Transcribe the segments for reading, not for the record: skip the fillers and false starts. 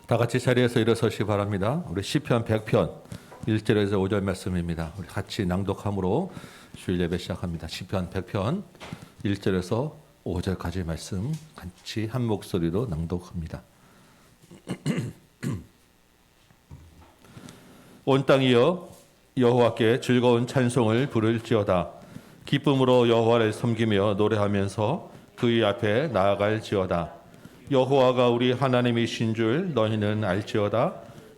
다 같이 자리에서 일어서시 바랍니다. 우리 시편 100편 1절에서 5절 말씀입니다. 우리 같이 낭독함으로 주일 예배 시작합니다. 시편 100편 1절에서 5절까지 말씀 같이 한 목소리로 낭독합니다. 온 땅이여 여호와께 즐거운 찬송을 부를지어다. 기쁨으로 여호와를 섬기며 노래하면서 그의 앞에 나아갈지어다. 여호와가 우리 하나님이신 줄 너희는 알지어다.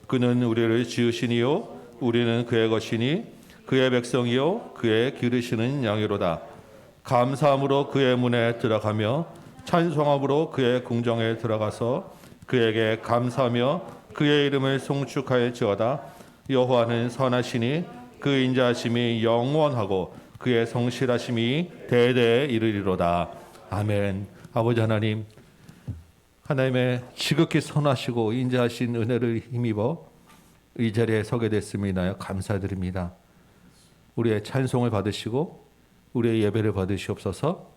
그는 우리를 지으시니요 우리는 그의 것이니 그의 백성이요 그의 기르시는 양이로다. 감사함으로 그의 문에 들어가며 찬송함으로 그의 궁정에 들어가서 그에게 감사하며 그의 이름을 송축할지어다. 여호와는 선하시니 그 인자하심이 영원하고 그의 성실하심이 대대에 이르리로다. 아멘. 아버지 하나님, 하나님의 지극히 선하시고 인자하신 은혜를 힘입어 이 자리에 서게 됐음이나요 감사드립니다. 우리의 찬송을 받으시고 우리의 예배를 받으시옵소서.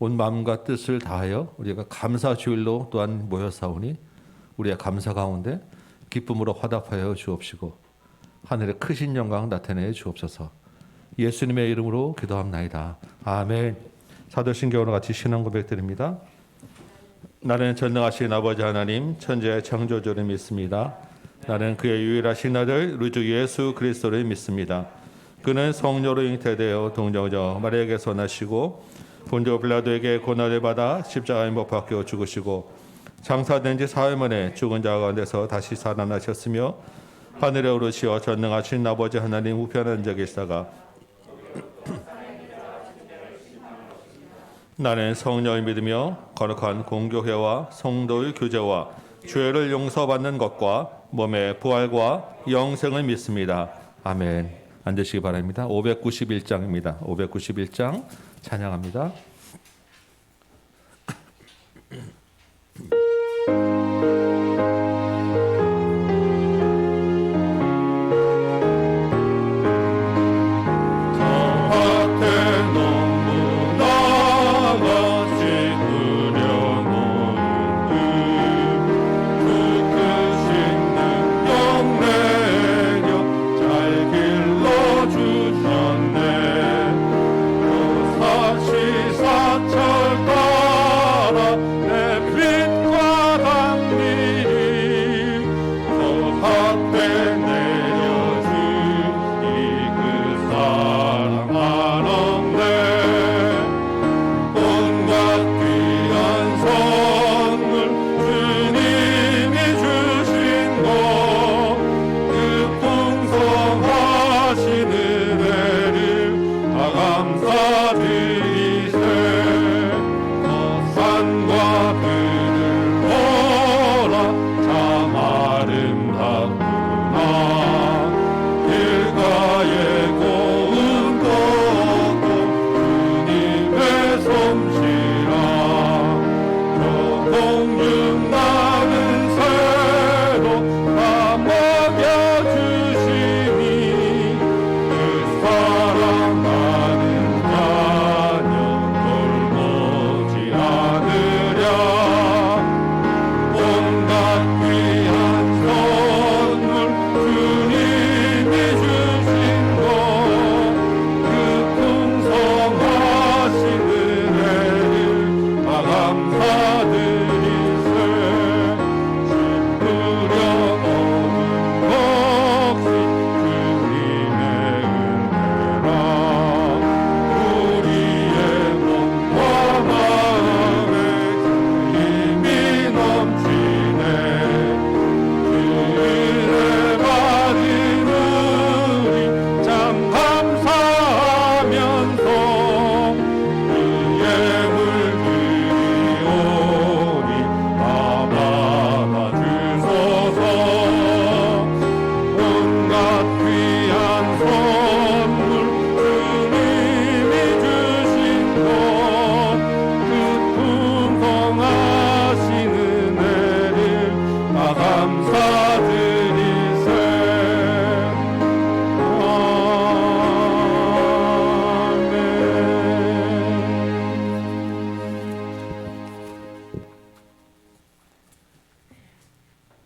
온 마음과 뜻을 다하여 우리가 감사 주일로 또한 모여사오니 우리의 감사 가운데 기쁨으로 화답하여 주옵시고 하늘의 크신 영광 나타내 주옵소서. 예수님의 이름으로 기도합나이다. 아멘. 사도신경으로 같이 신앙 고백드립니다. 나는 전능하신 아버지 하나님 천지의 창조주를 믿습니다. 나는 그의 유일하신 아들 우리 주 예수 그리스도를 믿습니다. 그는 성령으로 잉태되어 동정녀 마리아에게서 나시고 본조 빌라도에게 고난을 받아 십자가에 못 박혀 죽으시고 장사된 지 사흘 만에 죽은 자 가운데서 다시 살아나셨으며 하늘에 오르시어 전능하신 아버지 하나님 우편한 적에 있다가 나는 성령을 믿으며 거룩한 공교회와 성도의 교제와 죄를 용서받는 것과 몸의 부활과 영생을 믿습니다. 아멘. 앉으시기 바랍니다. 591장입니다. 591장 찬양합니다. 주셨네. 그 사시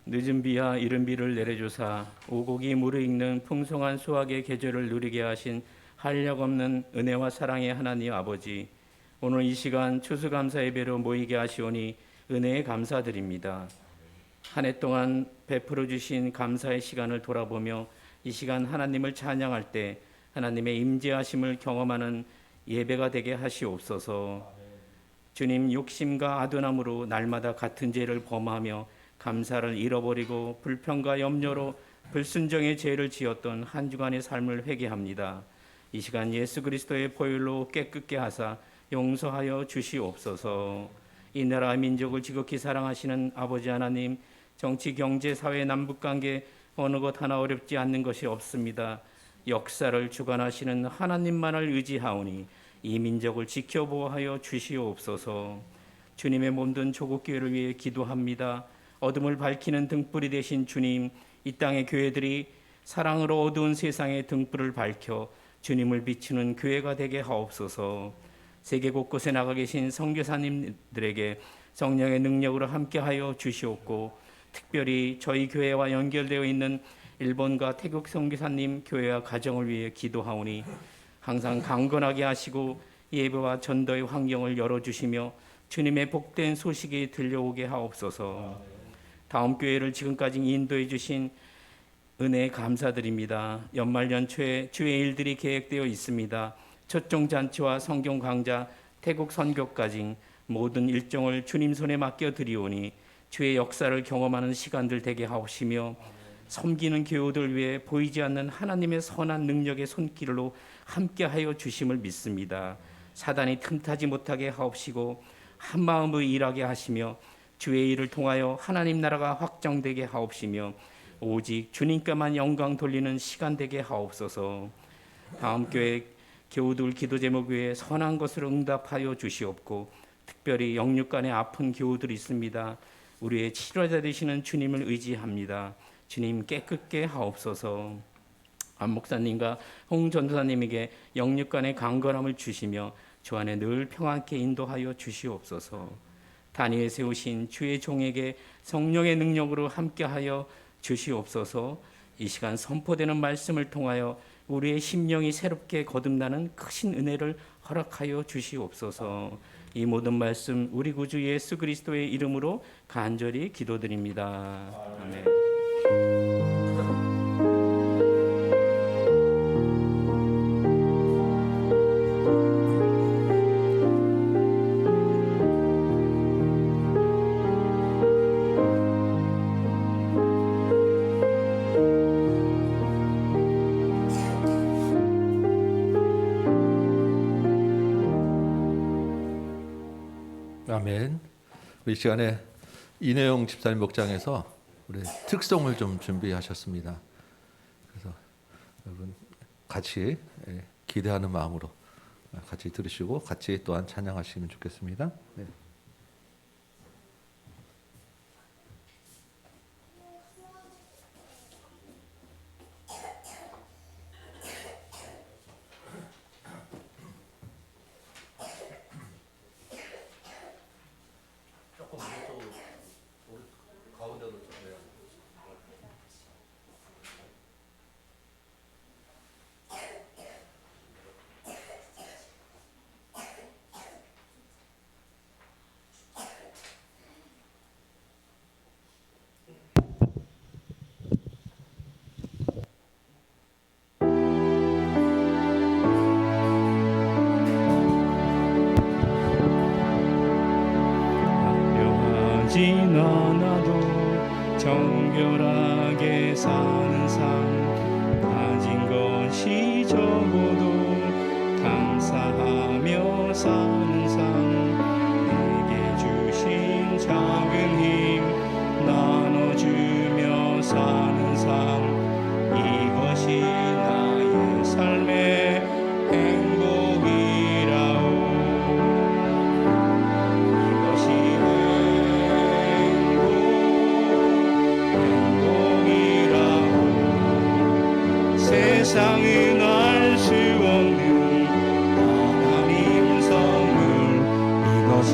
늦은 비와 이른 비를 내려주사 오곡이 무르익는 풍성한 수확의 계절을 누리게 하신 한량없는 은혜와 사랑의 하나님 아버지, 오늘 이 시간 추수감사 예배로 모이게 하시오니 은혜에 감사드립니다. 한 해 동안 베풀어 주신 감사의 시간을 돌아보며 이 시간 하나님을 찬양할 때 하나님의 임재하심을 경험하는 예배가 되게 하시옵소서. 주님, 욕심과 아둔함으로 날마다 같은 죄를 범하며 감사를 잃어버리고 불평과 염려로 불순종의 죄를 지었던 한 주간의 삶을 회개합니다. 이 시간 예수 그리스도의 보혈로 깨끗게 하사 용서하여 주시옵소서. 이 나라 민족을 지극히 사랑하시는 아버지 하나님, 정치, 경제, 사회, 남북관계 어느 것 하나 어렵지 않는 것이 없습니다. 역사를 주관하시는 하나님만을 의지하오니 이 민족을 지켜보호하여 주시옵소서. 주님의 몸된 조국교회를 위해 기도합니다. 어둠을 밝히는 등불이 되신 주님, 이 땅의 교회들이 사랑으로 어두운 세상의 등불을 밝혀 주님을 비추는 교회가 되게 하옵소서. 세계 곳곳에 나가 계신 선교사님들에게 성령의 능력으로 함께하여 주시옵고, 특별히 저희 교회와 연결되어 있는 일본과 태국 선교사님 교회와 가정을 위해 기도하오니 항상 강건하게 하시고 예배와 전도의 환경을 열어주시며 주님의 복된 소식이 들려오게 하옵소서. 다음 교회를 지금까지 인도해 주신 은혜에 감사드립니다. 연말 연초에 주의 일들이 계획되어 있습니다. 첫종 잔치와 성경 강좌, 태국 선교까지 모든 일정을 주님 손에 맡겨 드리오니 주의 역사를 경험하는 시간들 되게 하옵시며 섬기는 교우들 위해 보이지 않는 하나님의 선한 능력의 손길로 함께하여 주심을 믿습니다. 사단이 틈타지 못하게 하옵시고 한 마음으로 일하게 하시며 주의 일을 통하여 하나님 나라가 확정되게 하옵시며 오직 주님께만 영광 돌리는 시간 되게 하옵소서. 다음 교회 교우들 기도 제목 위에 선한 것으로 응답하여 주시옵고, 특별히 영육간에 아픈 교우들이 있습니다. 우리의 치료자 되시는 주님을 의지합니다. 주님 깨끗게 하옵소서. 안 목사님과 홍 전도사님에게 영육간의 강건함을 주시며 주 안에 늘 평안케 인도하여 주시옵소서. 단위에 세우신 주의 종에게 성령의 능력으로 함께하여 주시옵소서. 이 시간 선포되는 말씀을 통하여 우리의 심령이 새롭게 거듭나는 크신 은혜를 허락하여 주시옵소서. 이 모든 말씀 우리 구주 예수 그리스도의 이름으로 간절히 기도드립니다. 아멘. 아멘. 이 시간에 이내용 집사님 목장에서 우리 특송을 좀 준비하셨습니다. 그래서 여러분 같이 기대하는 마음으로 같이 들으시고 같이 또한 찬양하시면 좋겠습니다. 네. 완벽하진 않아도 정결하게 사는 삶, 가진 것이 적어도 감사하며 사는 삶, 내게 주신 작은 힘 나눠주며 사는 삶, 이것이 나의 삶의 행복이라오. 이것이 행복이라오. 세상은 알 수 없는 하나님 선물, 이것이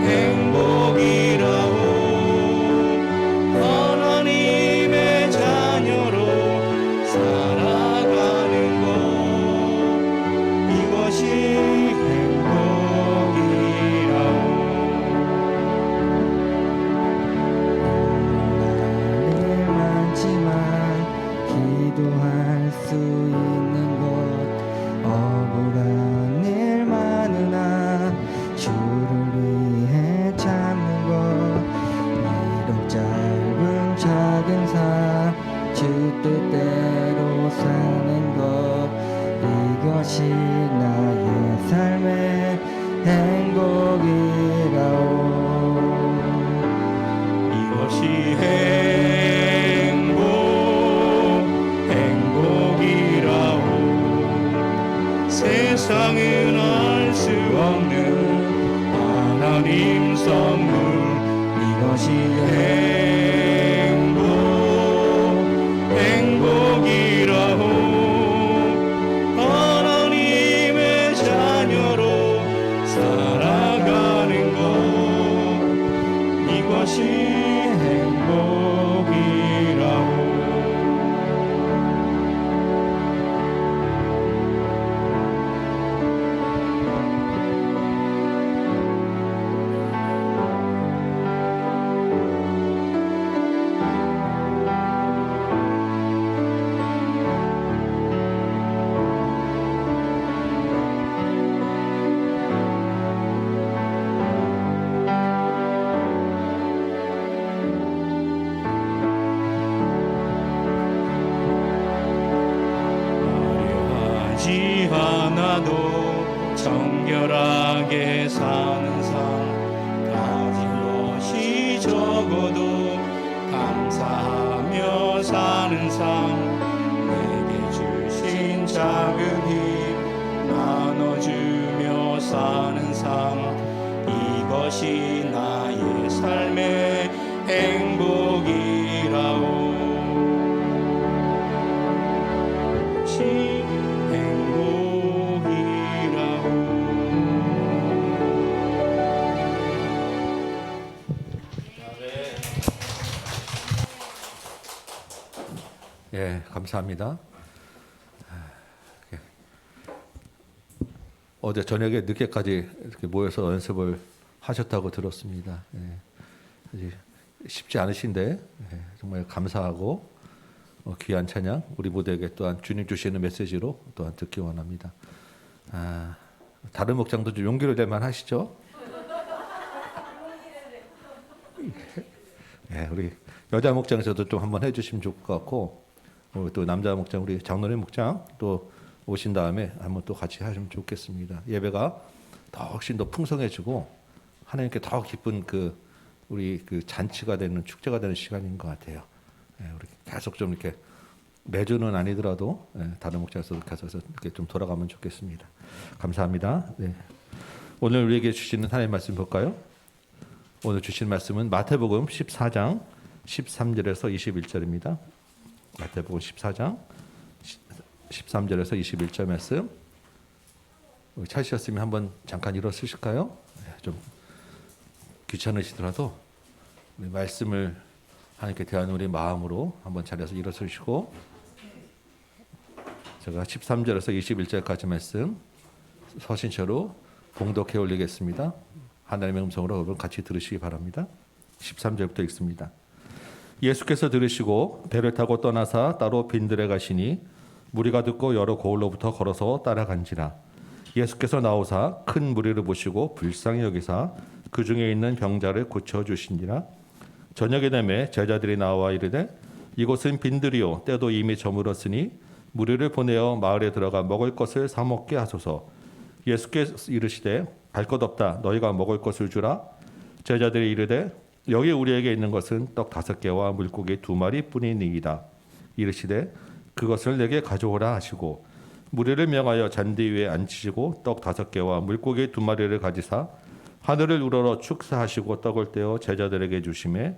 행복이라오. 이것이 나의 삶의 행복이라오. 이것이 행복이라오. 세상은 알 수 없는 하나님 선물. 이것이 행복이라오. 하나님의 자녀로 살아가는 것, 이것이 행복이라오. 화려하지 않아도 정결하게 사는 삶, 가진 것이 적어도 감사하며 사는 삶, 내게 주신 작은 힘 나눠주며 사는 삶, 이것이 나의 삶의 행복이라오. 예, 감사합니다. 어제 저녁에 늦게까지 이렇게 모여서 연습을 하셨다고 들었습니다. 예, 아주 쉽지 않으신데 예, 정말 감사하고 귀한 찬양 우리 모두에게 또한 주님 주시는 메시지로 또한 듣기 원합니다. 다른 목장도 좀 용기를 낼 만하시죠? 예, 우리 여자 목장에서도 좀 한번 해주시면 좋을 것 같고 또 남자 목장 우리 장로님 목장 또 오신 다음에 한번 또 같이 하시면 좋겠습니다. 예배가 더 훨씬 더 풍성해지고 하나님께 더 기쁜 우리 잔치가 되는 축제가 되는 시간인 것 같아요. 예, 우리 계속 좀 이렇게 매주는 아니더라도 다른 목장에서도 계속 이렇게 좀 돌아가면 좋겠습니다. 감사합니다. 네. 오늘 우리에게 주시는 하나님의 말씀 볼까요? 오늘 주신 말씀은 마태복음 14장 13절에서 21절입니다. 마태복음 14장 13절에서 21절 말씀. 찾으셨으면 한번 잠깐 일어서실까요? 좀 귀찮으시더라도 우리 말씀을 하나님께 대하는 우리 마음으로 한번 자리에서 일어서시고 제가 13절에서 21절까지 말씀 서신처로 봉독해 올리겠습니다. 하나님의 음성으로 여러분 같이 들으시기 바랍니다. 13절부터 읽습니다. 예수께서 들으시고 배를 타고 떠나사 따로 빈들에 가시니 무리가 듣고 여러 고을로부터 걸어서 따라간지라. 예수께서 나오사 큰 무리를 보시고 불쌍히 여기사 그 중에 있는 병자를 고쳐 주시니라. 저녁에 되매 제자들이 나와 이르되 이곳은 빈들이요 때도 이미 저물었으니 무리를 보내어 마을에 들어가 먹을 것을 사 먹게 하소서. 예수께서 이르시되 갈 것 없다 너희가 먹을 것을 주라. 제자들이 이르되 여기 우리에게 있는 것은 떡 5개와 물고기 2마리 뿐이니이다. 이르시되 그것을 내게 가져오라 하시고 무리를 명하여 잔디 위에 앉히시고 떡 5개와 물고기 2마리를 가지사 하늘을 우러러 축사하시고 떡을 떼어 제자들에게 주시매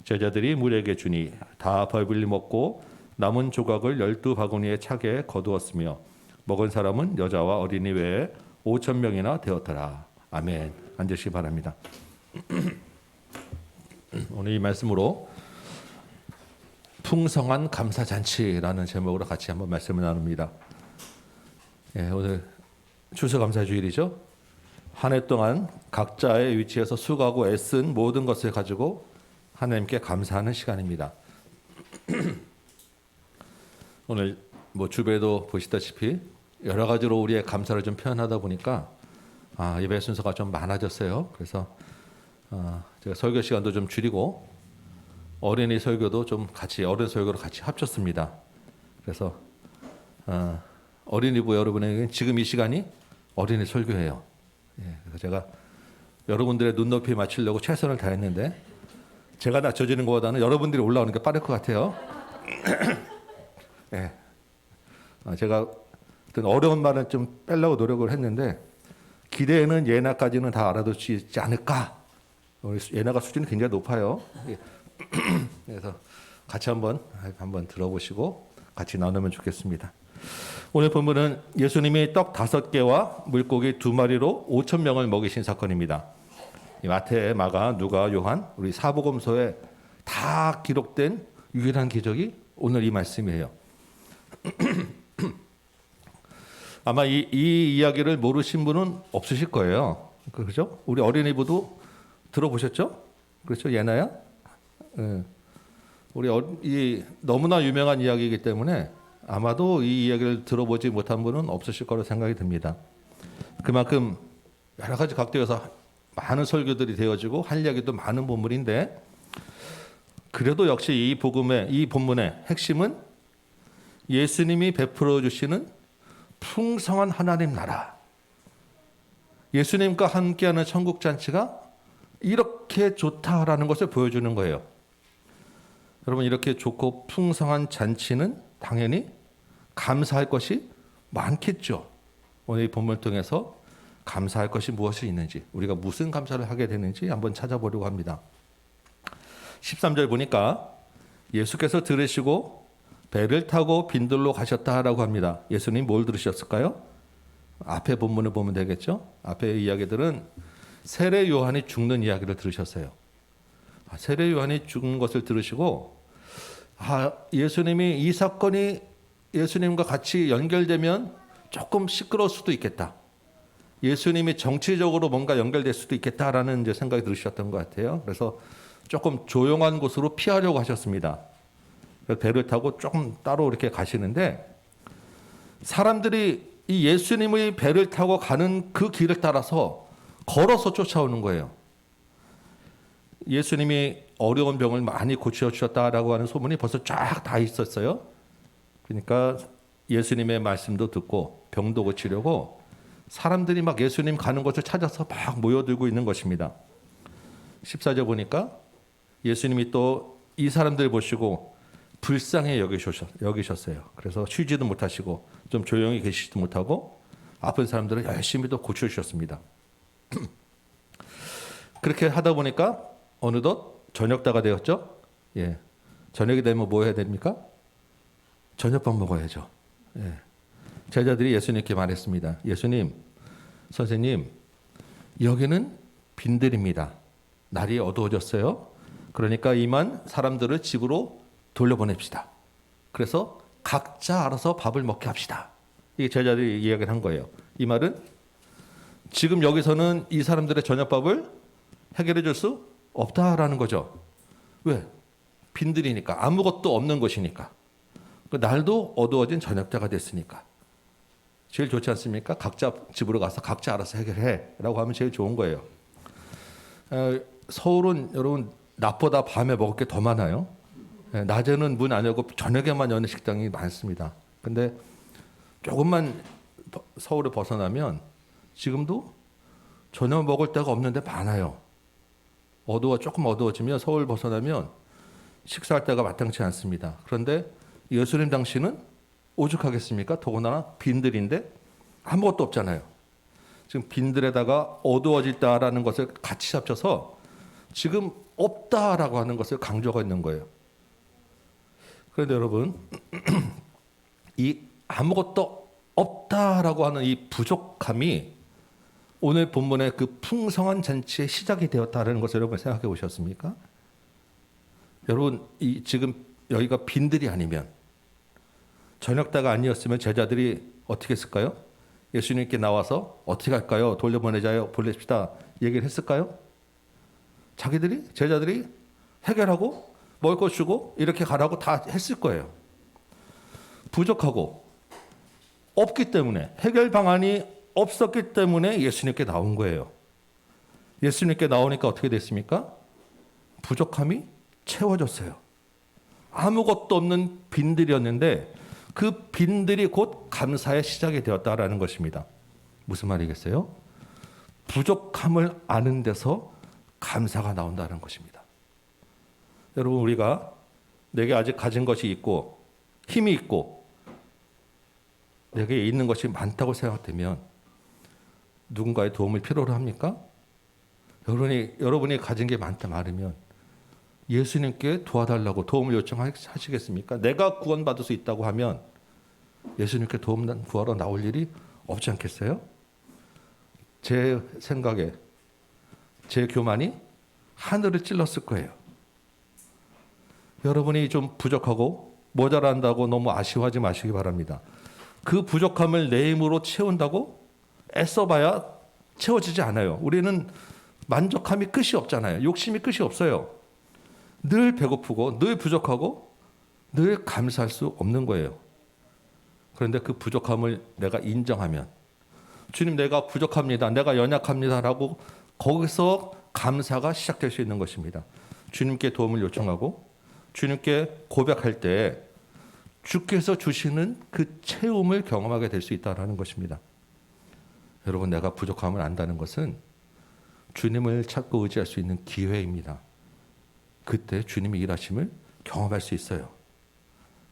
제자들이 무리에게 주니 다 벌벌리 먹고 남은 조각을 12바구니에 차게 거두었으며 먹은 사람은 여자와 어린이 외에 5,000명이나 되었더라. 아멘. 앉으시기 바랍니다. 오늘 이 말씀으로 풍성한 감사잔치라는 제목으로 같이 한번 말씀을 나눕니다. 예, 오늘 추수감사주일이죠. 한 해 동안 각자의 위치에서 수고하고 애쓴 모든 것을 가지고 하나님께 감사하는 시간입니다. 오늘 주배도 보시다시피 여러 가지로 우리의 감사를 좀 표현하다 보니까 예배 순서가 좀 많아졌어요. 그래서 제가 설교 시간도 좀 줄이고 어린이 설교도 좀 같이 어른 설교로 같이 합쳤습니다. 그래서 어린이부 여러분에게 지금 이 시간이 어린이 설교예요. 예, 그래서 제가 여러분들의 눈높이에 맞추려고 최선을 다했는데 제가 낮춰지는 것보다는 여러분들이 올라오는 게 빠를 것 같아요. 예. 제가 어떤 어려운 말은 좀 빼려고 노력을 했는데 기대에는 예나까지는 다 알아둘 수 있지 않을까. 우리 예나가 수준이 굉장히 높아요. 예. 그래서 같이 한번 들어보시고 같이 나누면 좋겠습니다. 오늘 본문은 예수님이 떡 5개와 물고기 2마리로 5,000명을 먹이신 사건입니다. 마태, 마가, 누가, 요한 우리 사복음서에 다 기록된 유일한 기적이 오늘 이 말씀이에요. 아마 이 이야기를 모르신 분은 없으실 거예요. 그렇죠? 우리 어린이부도 들어보셨죠? 그렇죠, 예나야? 네. 이 너무나 유명한 이야기이기 때문에 아마도 이 이야기를 들어보지 못한 분은 없으실 거로 생각이 듭니다. 그만큼 여러 가지 각도에서 많은 설교들이 되어지고 할 이야기도 많은 본문인데 그래도 역시 이 본문의 핵심은 예수님이 베풀어 주시는 풍성한 하나님 나라. 예수님과 함께하는 천국 잔치가 이렇게 좋다라는 것을 보여주는 거예요. 여러분 이렇게 좋고 풍성한 잔치는 당연히 감사할 것이 많겠죠. 오늘 이 본문을 통해서 감사할 것이 무엇이 있는지 우리가 무슨 감사를 하게 되는지 한번 찾아보려고 합니다. 13절 보니까 예수께서 들으시고 배를 타고 빈들로 가셨다라고 합니다. 예수님 뭘 들으셨을까요? 앞에 본문을 보면 되겠죠. 앞에 이야기들은 세례 요한이 죽는 이야기를 들으셨어요. 세례 요한이 죽은 것을 들으시고 예수님이 이 사건이 예수님과 같이 연결되면 조금 시끄러울 수도 있겠다. 예수님이 정치적으로 뭔가 연결될 수도 있겠다라는 이제 생각이 들으셨던 것 같아요. 그래서 조금 조용한 곳으로 피하려고 하셨습니다. 그래서 배를 타고 조금 따로 이렇게 가시는데 사람들이 이 예수님의 배를 타고 가는 그 길을 따라서 걸어서 쫓아오는 거예요. 예수님이 어려운 병을 많이 고쳐주셨다라고 하는 소문이 벌써 쫙 다 있었어요. 그러니까 예수님의 말씀도 듣고 병도 고치려고 사람들이 막 예수님 가는 곳을 찾아서 막 모여들고 있는 것입니다. 14절 보니까 예수님이 또 이 사람들 보시고 불쌍히 여기셨어요. 그래서 쉬지도 못하시고 좀 조용히 계시지도 못하고 아픈 사람들을 열심히 또 고쳐주셨습니다. 그렇게 하다 보니까 어느덧 저녁다가 되었죠. 예, 저녁이 되면 뭐 해야 됩니까? 저녁밥 먹어야죠. 예. 제자들이 예수님께 말했습니다. 예수님, 선생님, 여기는 빈들입니다. 날이 어두워졌어요. 그러니까 이만 사람들을 집으로 돌려보냅시다. 그래서 각자 알아서 밥을 먹게 합시다. 이게 제자들이 이야기를 한 거예요. 이 말은 지금 여기서는 이 사람들의 저녁밥을 해결해 줄 수 없다라는 거죠. 왜? 빈들이니까. 아무것도 없는 것이니까. 날도 어두워진 저녁때가 됐으니까. 제일 좋지 않습니까? 각자 집으로 가서 각자 알아서 해결해 라고 하면 제일 좋은 거예요. 서울은 여러분 낮보다 밤에 먹을 게 더 많아요. 낮에는 문 안 열고 저녁에만 여는 식당이 많습니다. 근데 조금만 서울을 벗어나면 지금도 저녁 먹을 데가 없는데 많아요. 조금 어두워지면 서울 벗어나면 식사할 데가 마땅치 않습니다. 그런데 예수님 당시는 오죽하겠습니까? 더구나 빈들인데 아무것도 없잖아요. 지금 빈들에다가 어두워질다라는 것을 같이 합쳐서 지금 없다라고 하는 것을 강조하고 있는 거예요. 그런데 여러분 이 아무것도 없다라고 하는 이 부족함이 오늘 본문의 그 풍성한 잔치의 시작이 되었다는 것을 여러분 생각해 보셨습니까? 여러분 지금 여기가 빈들이 아니면 저녁때가 아니었으면 제자들이 어떻게 했을까요? 예수님께 나와서 어떻게 할까요? 돌려보내자요, 보냅시다 얘기를 했을까요? 제자들이 해결하고 먹을 것 주고 이렇게 가라고 다 했을 거예요. 부족하고 없기 때문에 해결 방안이 없었기 때문에 예수님께 나온 거예요. 예수님께 나오니까 어떻게 됐습니까? 부족함이 채워졌어요. 아무것도 없는 빈들이었는데 그 빈들이 곧 감사의 시작이 되었다라는 것입니다. 무슨 말이겠어요? 부족함을 아는 데서 감사가 나온다는 것입니다. 여러분, 우리가 내게 아직 가진 것이 있고 힘이 있고 내게 있는 것이 많다고 생각되면 누군가의 도움을 필요로 합니까? 여러분이 가진 게 많으면 예수님께 도와달라고 도움을 요청하시겠습니까? 내가 구원받을 수 있다고 하면 예수님께 도움 구하러 나올 일이 없지 않겠어요? 제 생각에 제 교만이 하늘을 찔렀을 거예요. 여러분이 좀 부족하고 모자란다고 너무 아쉬워하지 마시기 바랍니다. 그 부족함을 내 힘으로 채운다고 애써봐야 채워지지 않아요. 우리는 만족함이 끝이 없잖아요. 욕심이 끝이 없어요. 늘 배고프고 늘 부족하고 늘 감사할 수 없는 거예요. 그런데 그 부족함을 내가 인정하면 주님, 내가 부족합니다. 내가 연약합니다라고 거기서 감사가 시작될 수 있는 것입니다. 주님께 도움을 요청하고 주님께 고백할 때 주께서 주시는 그 채움을 경험하게 될 수 있다는 것입니다. 여러분, 내가 부족함을 안다는 것은 주님을 찾고 의지할 수 있는 기회입니다. 그때 주님이 일하심을 경험할 수 있어요.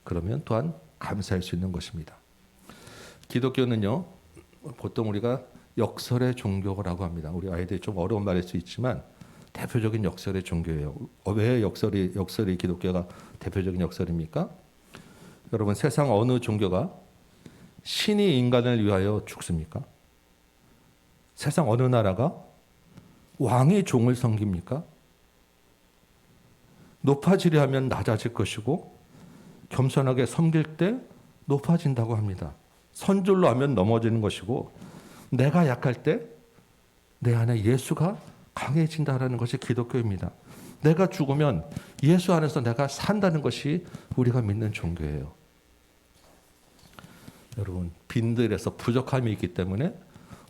그러면 또한 감사할 수 있는 것입니다. 기독교는요, 보통 우리가 역설의 종교라고 합니다. 우리 아이들이 좀 어려운 말일 수 있지만 대표적인 역설의 종교예요. 왜 역설이 기독교가 대표적인 역설입니까? 여러분, 세상 어느 종교가 신이 인간을 위하여 죽습니까? 세상 어느 나라가 왕이 종을 섬깁니까? 높아지려 하면 낮아질 것이고 겸손하게 섬길 때 높아진다고 합니다. 선줄로 하면 넘어지는 것이고 내가 약할 때 내 안에 예수가 강해진다는 것이 기독교입니다. 내가 죽으면 예수 안에서 내가 산다는 것이 우리가 믿는 종교예요. 여러분, 빈들에서 부족함이 있기 때문에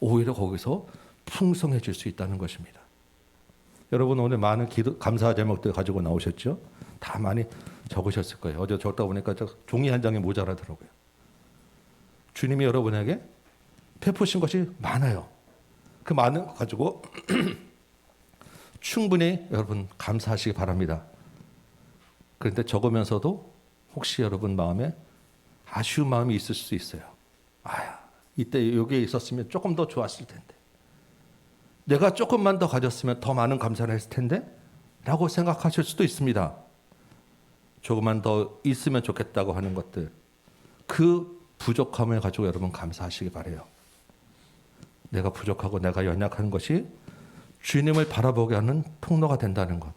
오히려 거기서 풍성해질 수 있다는 것입니다. 여러분, 오늘 많은 감사 제목들 가지고 나오셨죠? 다 많이 적으셨을 거예요. 어제 적다 보니까 종이 한 장이 모자라더라고요. 주님이 여러분에게 베푸신 것이 많아요. 그 많은 거 가지고 충분히 여러분 감사하시기 바랍니다. 그런데 적으면서도 혹시 여러분 마음에 아쉬운 마음이 있을 수 있어요. 이때 여기에 있었으면 조금 더 좋았을 텐데, 내가 조금만 더 가졌으면 더 많은 감사를 했을 텐데 라고 생각하실 수도 있습니다. 조금만 더 있으면 좋겠다고 하는 것들, 그 부족함을 가지고 여러분 감사하시기 바라요. 내가 부족하고 내가 연약한 것이 주님을 바라보게 하는 통로가 된다는 것,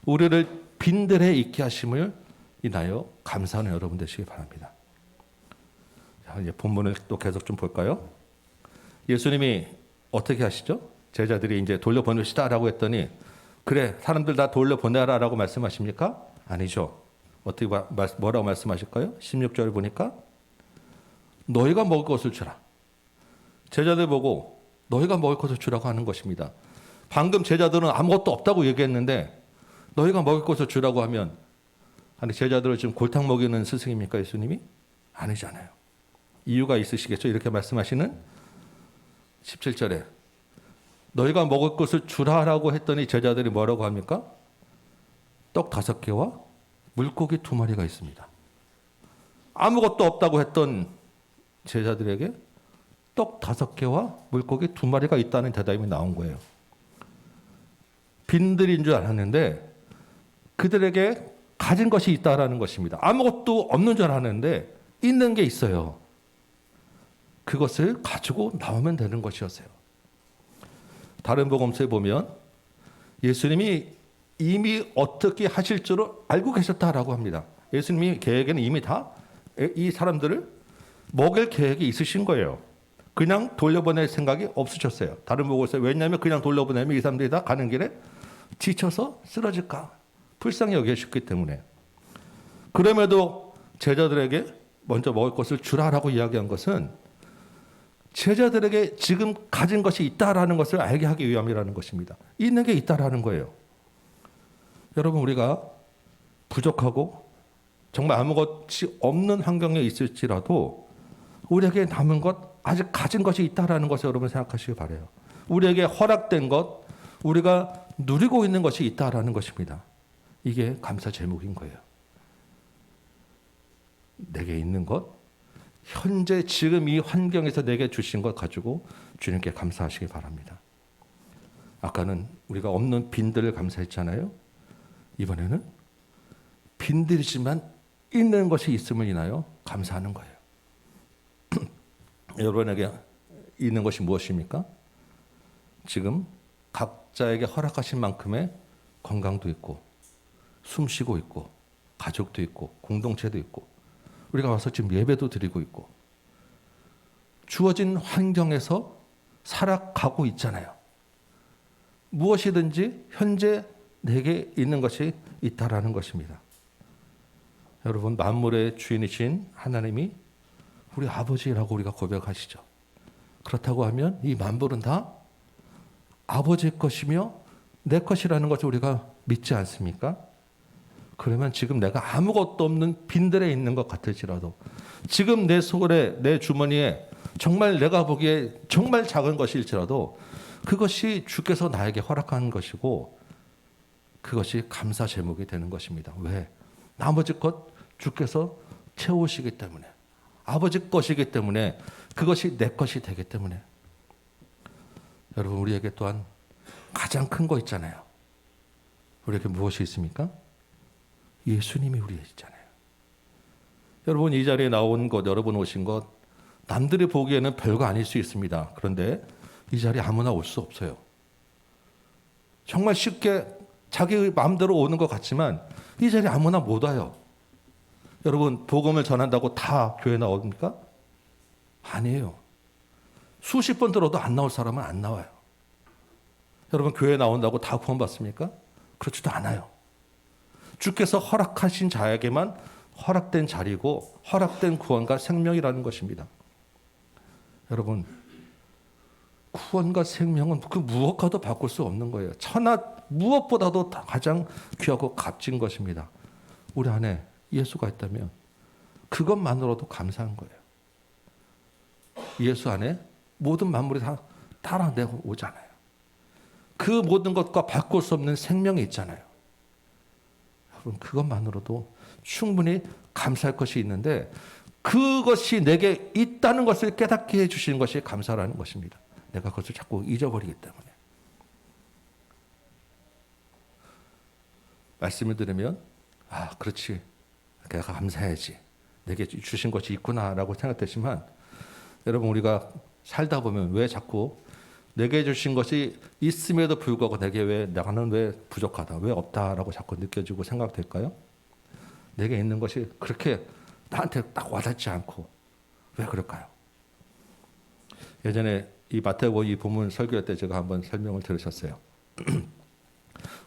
우리를 빈들에 있게 하심을 인하여 감사하는 여러분 되시기 바랍니다. 자, 이제 본문을 또 계속 좀 볼까요? 예수님이 어떻게 하시죠? 제자들이 이제 돌려보내시다라고 했더니, 그래, 사람들 다 돌려보내라라고 말씀하십니까? 아니죠. 어떻게 뭐라고 말씀하실까요? 16절 보니까 너희가 먹을 것을 주라. 제자들 보고 너희가 먹을 것을 주라고 하는 것입니다. 방금 제자들은 아무것도 없다고 얘기했는데 너희가 먹을 것을 주라고 하면, 아니, 제자들을 지금 골탕 먹이는 스승입니까, 예수님이? 아니잖아요. 이유가 있으시겠죠? 이렇게 말씀하시는 17절에 너희가 먹을 것을 주라라고 했더니 제자들이 뭐라고 합니까? 떡 5개와 물고기 2마리가 있습니다. 아무것도 없다고 했던 제자들에게 떡 5개와 물고기 2마리가 있다는 대답이 나온 거예요. 빈들인 줄 알았는데 그들에게 가진 것이 있다라는 것입니다. 아무것도 없는 줄 알았는데 있는 게 있어요. 그것을 가지고 나오면 되는 것이었어요. 다른 복음서에 보면 예수님이 이미 어떻게 하실 줄을 알고 계셨다라고 합니다. 예수님이 계획에는 이미 다 이 사람들을 먹일 계획이 있으신 거예요. 그냥 돌려보낼 생각이 없으셨어요. 다른 복음서에, 왜냐하면 그냥 돌려보내면 이 사람들이 다 가는 길에 지쳐서 쓰러질까 불쌍히 여기셨기 때문에. 그럼에도 제자들에게 먼저 먹을 것을 주라라고 이야기한 것은 제자들에게 지금 가진 것이 있다라는 것을 알게 하기 위함이라는 것입니다. 있는 게 있다라는 거예요. 여러분, 우리가 부족하고 정말 아무것이 없는 환경에 있을지라도 우리에게 남은 것, 아직 가진 것이 있다라는 것을 여러분 생각하시기 바라요. 우리에게 허락된 것, 우리가 누리고 있는 것이 있다라는 것입니다. 이게 감사 제목인 거예요. 내게 있는 것, 현재 지금 이 환경에서 내게 주신 것 가지고 주님께 감사하시기 바랍니다. 아까는 우리가 없는 빈들을 감사했잖아요. 이번에는 빈들이지만 있는 것이 있음을 인하여 감사하는 거예요. 여러분에게 있는 것이 무엇입니까? 지금 각자에게 허락하신 만큼의 건강도 있고 숨쉬고 있고 가족도 있고 공동체도 있고 우리가 와서 지금 예배도 드리고 있고 주어진 환경에서 살아가고 있잖아요. 무엇이든지 현재 내게 있는 것이 있다라는 것입니다. 여러분, 만물의 주인이신 하나님이 우리 아버지라고 우리가 고백하시죠. 그렇다고 하면 이 만물은 다 아버지의 것이며 내 것이라는 것을 우리가 믿지 않습니까? 그러면 지금 내가 아무것도 없는 빈들에 있는 것 같을지라도 지금 내 속에 내 주머니에 정말 내가 보기에 정말 작은 것일지라도 그것이 주께서 나에게 허락한 것이고 그것이 감사 제목이 되는 것입니다. 왜? 나머지 것 주께서 채우시기 때문에 아버지 것이기 때문에 그것이 내 것이 되기 때문에 여러분 우리에게 또한 가장 큰 거 있잖아요. 우리에게 무엇이 있습니까? 예수님이 우리에 있잖아요. 여러분 이 자리에 나온 것 여러분 오신 것 남들이 보기에는 별거 아닐 수 있습니다. 그런데 이 자리에 아무나 올 수 없어요. 정말 쉽게 자기 마음대로 오는 것 같지만 이 자리에 아무나 못 와요. 여러분 복음을 전한다고 다 교회 나옵니까? 아니에요. 수십 번 들어도 안 나올 사람은 안 나와요. 여러분 교회 나온다고 다 구원받습니까? 그렇지도 않아요. 주께서 허락하신 자에게만 허락된 자리고 허락된 구원과 생명이라는 것입니다. 여러분 구원과 생명은 그 무엇과도 바꿀 수 없는 거예요. 천하 무엇보다도 가장 귀하고 값진 것입니다. 우리 안에 예수가 있다면 그것만으로도 감사한 거예요. 예수 안에 모든 만물이 다 따라내고 오잖아요. 그 모든 것과 바꿀 수 없는 생명이 있잖아요. 여러분 그것만으로도 충분히 감사할 것이 있는데 그것이 내게 있다는 것을 깨닫게 해주시는 것이 감사라는 것입니다. 내가 그것을 자꾸 잊어버리기 때문에. 말씀을 들으면 아 그렇지 내가 감사해야지 내게 주신 것이 있구나라고 생각되지만 여러분 우리가 살다 보면 왜 자꾸 내게 주신 것이 있음에도 불구하고 내게 왜 나는 왜 부족하다 왜 없다라고 자꾸 느껴지고 생각될까요? 내게 있는 것이 그렇게 나한테 딱 와닿지 않고 왜 그럴까요? 예전에 이 마태복음 이 본문 설교할 때 제가 한번 설명을 들으셨어요.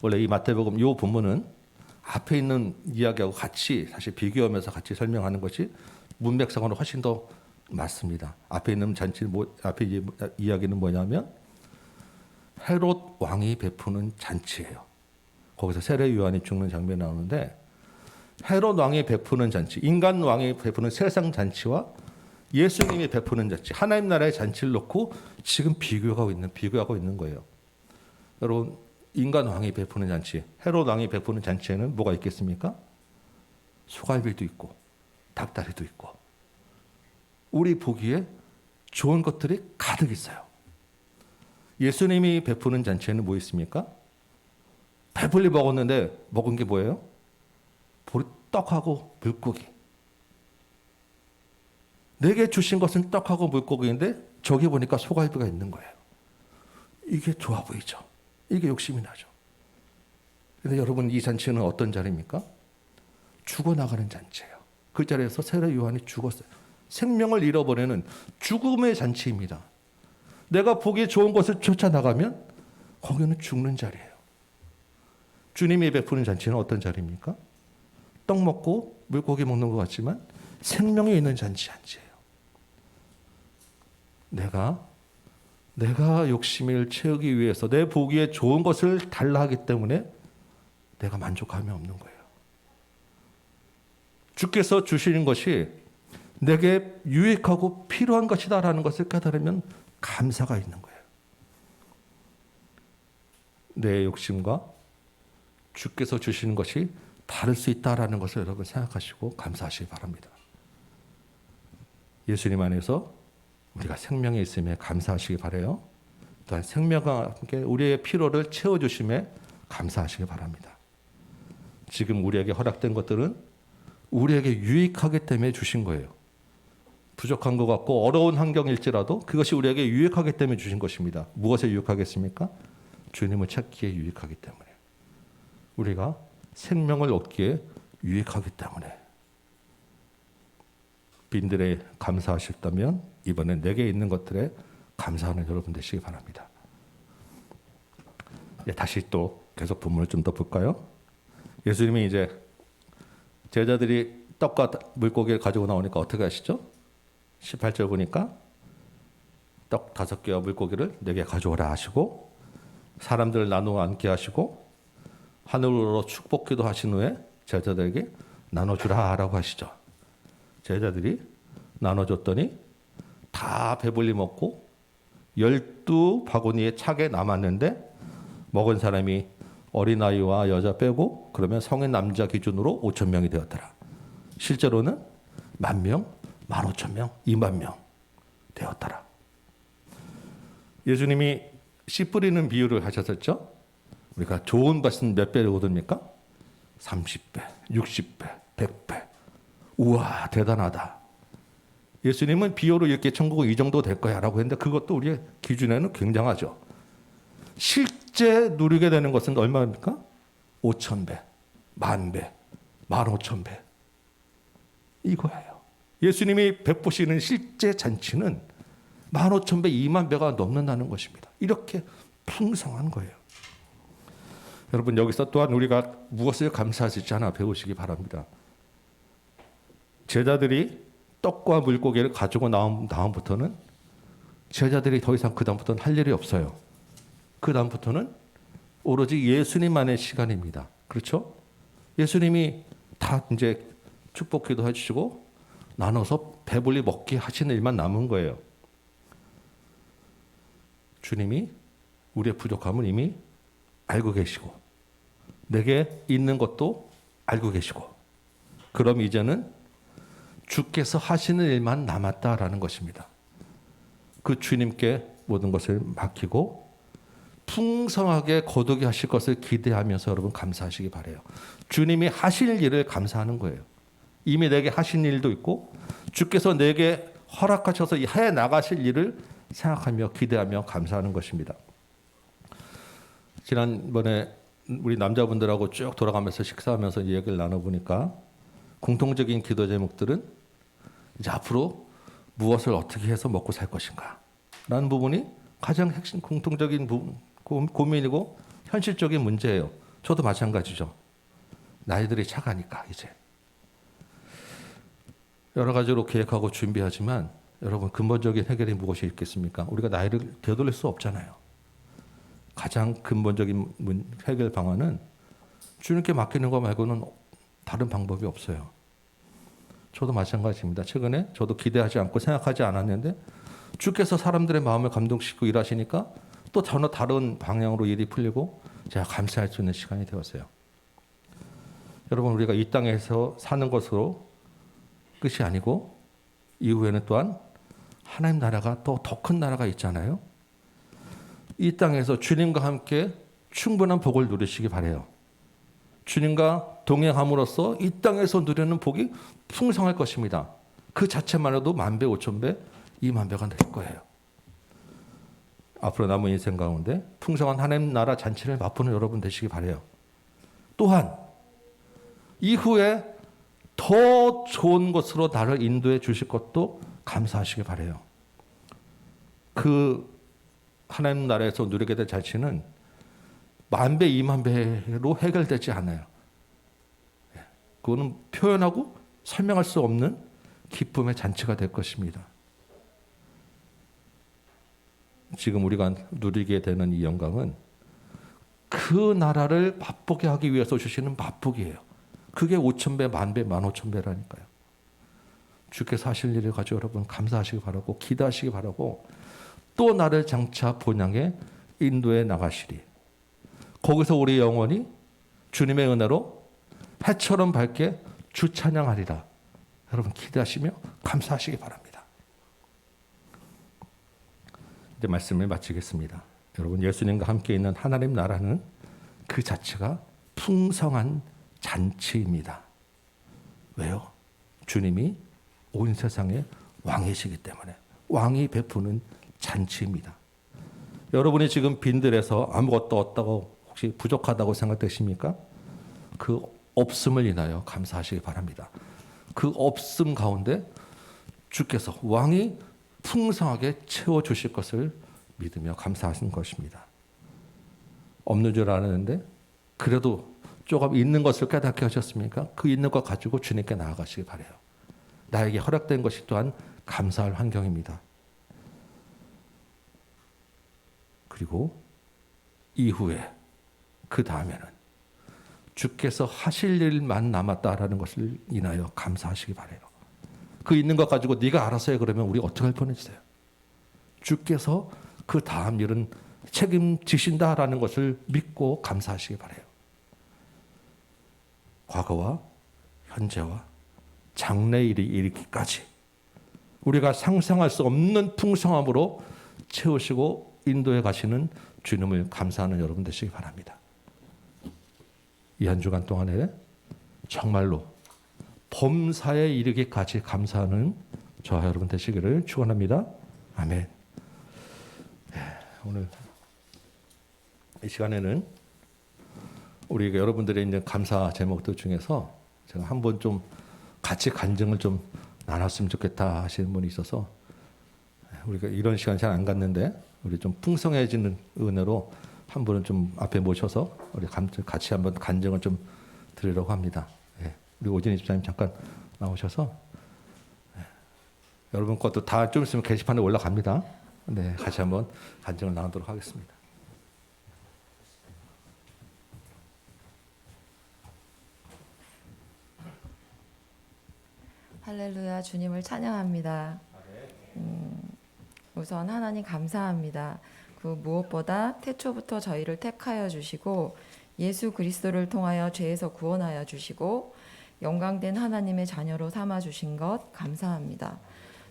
원래 이 마태복음 이 본문은 앞에 있는 이야기하고 같이 사실 비교하면서 같이 설명하는 것이 문맥상으로 훨씬 더 맞습니다. 앞에 있는 앞에 이야기는 뭐냐면 헤롯 왕이 베푸는 잔치예요. 거기서 세례 요한이 죽는 장면이 나오는데 헤롯 왕이 베푸는 잔치, 인간 왕이 베푸는 세상 잔치와 예수님이 베푸는 잔치, 하나님 나라의 잔치를 놓고 지금 비교하고 있는 거예요. 여러분 인간 왕이 베푸는 잔치, 헤롯 왕이 베푸는 잔치에는 뭐가 있겠습니까? 소갈비도 있고 닭다리도 있고 우리 보기에 좋은 것들이 가득 있어요. 예수님이 베푸는 잔치에는 뭐 있습니까? 배불리 먹었는데 먹은 게 뭐예요? 떡하고 물고기. 내게 주신 것은 떡하고 물고기인데 저기 보니까 소갈비가 있는 거예요. 이게 좋아 보이죠? 이게 욕심이 나죠. 그런데 여러분 이 잔치는 어떤 자리입니까? 죽어나가는 잔치예요. 그 자리에서 세례 요한이 죽었어요. 생명을 잃어버리는 죽음의 잔치입니다. 내가 보기에 좋은 것을 쫓아나가면 거기는 죽는 자리예요. 주님이 베푸는 잔치는 어떤 자리입니까? 떡 먹고 물고기 먹는 것 같지만 생명이 있는 잔치예요. 내가 욕심을 채우기 위해서 내 보기에 좋은 것을 달라 하기 때문에 내가 만족함이 없는 거예요. 주께서 주시는 것이 내게 유익하고 필요한 것이다라는 것을 깨달으면 감사가 있는 거예요. 내 욕심과 주께서 주시는 것이 다를 수 있다라는 것을 여러분 생각하시고 감사하시기 바랍니다. 예수님 안에서 우리가 생명이 있음에 감사하시기 바라요. 또한 생명과 함께 우리의 필요를 채워주심에 감사하시기 바랍니다. 지금 우리에게 허락된 것들은 우리에게 유익하기 때문에 주신 거예요. 부족한 것 같고 어려운 환경일지라도 그것이 우리에게 유익하기 때문에 주신 것입니다. 무엇에 유익하겠습니까? 주님을 찾기에 유익하기 때문에. 우리가 생명을 얻기에 유익하기 때문에. 빈들에 감사하셨다면 이번엔 내게 있는 것들에 감사하는 여러분 되시기 바랍니다. 다시 또 계속 본문을 좀 더 볼까요? 예수님이 이제 제자들이 떡과 물고기를 가지고 나오니까 어떻게 하시죠? 18절 보니까 떡 5개와 물고기를 4개 가져오라 하시고 사람들을 나누어 앉게 하시고 하늘로 축복기도 하신 후에 제자들에게 나눠주라 라고 하시죠. 제자들이 나눠줬더니 다 배불리 먹고 12바구니에 차게 남았는데 먹은 사람이 어린아이와 여자 빼고 그러면 성인 남자 기준으로 5,000명이 되었더라. 실제로는 10,000명, 15,000명, 20,000명 되었더라. 예수님이 씨 뿌리는 비유를 하셨었죠. 우리가 좋은 밭은 몇 배를 얻습니까? 30배, 60배, 100배. 우와 대단하다. 예수님은 비유로 이렇게 천국은 이 정도 될 거야 라고 했는데 그것도 우리의 기준에는 굉장하죠. 실제 누리게 되는 것은 얼마입니까? 5,000배, 10,000배, 15,000배. 이거예요. 예수님이 베푸시는 실제 잔치는 15,000배, 20,000배가 넘는다는 것입니다. 이렇게 풍성한 거예요. 여러분 여기서 또한 우리가 무엇을 감사할 수 있지 않아 배우시기 바랍니다. 제자들이 떡과 물고기를 가지고 나온 다음부터는 제자들이 더 이상 그 다음부터는 할 일이 없어요. 그 다음부터는 오로지 예수님만의 시간입니다. 그렇죠? 예수님이 다 이제 축복기도 해주시고 나눠서 배불리 먹게 하시는 일만 남은 거예요. 주님이 우리의 부족함을 이미 알고 계시고 내게 있는 것도 알고 계시고 그럼 이제는 주께서 하시는 일만 남았다라는 것입니다. 그 주님께 모든 것을 맡기고 풍성하게 거두게 하실 것을 기대하면서 여러분 감사하시기 바라요. 주님이 하실 일을 감사하는 거예요. 이미 내게 하신 일도 있고 주께서 내게 허락하셔서 해 나가실 일을 생각하며 기대하며 감사하는 것입니다. 지난번에 우리 남자분들하고 쭉 돌아가면서 식사하면서 얘기를 나눠보니까 공통적인 기도 제목들은 이제 앞으로 무엇을 어떻게 해서 먹고 살 것인가 라는 부분이 가장 핵심 공통적인 고민이고 현실적인 문제예요. 저도 마찬가지죠. 나이들이 차가니까 이제 여러 가지로 계획하고 준비하지만 여러분 근본적인 해결이 무엇이 있겠습니까? 우리가 나이를 되돌릴 수 없잖아요. 가장 근본적인 해결 방안은 주님께 맡기는 거 말고는 다른 방법이 없어요. 저도 마찬가지입니다. 최근에 저도 기대하지 않고 생각하지 않았는데 주께서 사람들의 마음을 감동시키고 일하시니까 또 전혀 다른 방향으로 일이 풀리고 제가 감사할 수 있는 시간이 되었어요. 여러분 우리가 이 땅에서 사는 것으로 끝이 아니고 이후에는 또한 하나님 나라가 또 더 큰 나라가 있잖아요. 이 땅에서 주님과 함께 충분한 복을 누리시기 바라요. 주님과 동행함으로써 이 땅에서 누리는 복이 풍성할 것입니다. 그 자체만으로도 10,000배, 5,000배, 20,000배가 될 거예요. 앞으로 남은 인생 가운데 풍성한 하나님 나라 잔치를 맛보는 여러분 되시기 바라요. 또한 이후에 더 좋은 것으로 나를 인도해 주실 것도 감사하시기 바라요. 그 하나님 나라에서 누리게 될 잔치는 10,000배, 20,000배로 해결되지 않아요. 그거는 표현하고 설명할 수 없는 기쁨의 잔치가 될 것입니다. 지금 우리가 누리게 되는 이 영광은 그 나라를 맛보게 하기 위해서 주시는 맛복이에요. 그게 5,000배, 10,000배, 15,000배라니까요. 주께서 하실 일을 가지고 여러분 감사하시기 바라고 기도하시기 바라고 또 나를 장차 본향에 인도해 나가시리. 거기서 우리 영혼이 주님의 은혜로 해처럼 밝게 주 찬양하리라. 여러분 기대하시며 감사하시기 바랍니다. 이제 말씀을 마치겠습니다. 여러분 예수님과 함께 있는 하나님 나라는 그 자체가 풍성한 잔치입니다. 왜요? 주님이 온 세상의 왕이시기 때문에 왕이 베푸는 잔치입니다. 여러분이 지금 빈들에서 아무것도 없다고 혹시 부족하다고 생각되십니까? 그 없음을 인하여 감사하시기 바랍니다. 그 없음 가운데 주께서 왕이 풍성하게 채워주실 것을 믿으며 감사하시는 것입니다. 없는 줄 아는데 그래도 조금 있는 것을 깨닫게 하셨습니까? 그 있는 것 가지고 주님께 나아가시기 바라요. 나에게 허락된 것이 또한 감사할 환경입니다. 그리고 이후에 그 다음에는 주께서 하실 일만 남았다라는 것을 인하여 감사하시기 바라요. 그 있는 것 가지고 네가 알아서 해 그러면 우리 어떻게 할 뻔했어요. 주께서 그 다음 일은 책임지신다라는 것을 믿고 감사하시기 바라요. 과거와 현재와 장래일이 이르기까지 우리가 상상할 수 없는 풍성함으로 채우시고 인도해 가시는 주님을 감사하는 여러분 되시기 바랍니다. 이 한 주간 동안에 정말로 범사에 이르기까지 감사하는 저와 여러분 되시기를 축원합니다. 아멘. 오늘 이 시간에는 우리 여러분들의 있는 감사 제목들 중에서 제가 한번 좀 같이 간증을 좀 나눴으면 좋겠다 하시는 분이 있어서 우리가 이런 시간 잘 안 갖는데 우리 좀 풍성해지는 은혜로 한 분은 좀 앞에 모셔서 우리 같이 한번 간증을 좀 드리려고 합니다. 예. 우리 오진희 집사님 잠깐 나오셔서 여러분 것도 다 좀 있으면 게시판에 올라갑니다. 네, 같이 한번 간증을 나누도록 하겠습니다. 할렐루야, 주님을 찬양합니다. 우선 하나님 감사합니다. 그 무엇보다 태초부터 저희를 택하여 주시고 예수 그리스도를 통하여 죄에서 구원하여 주시고 영광된 하나님의 자녀로 삼아 주신 것 감사합니다.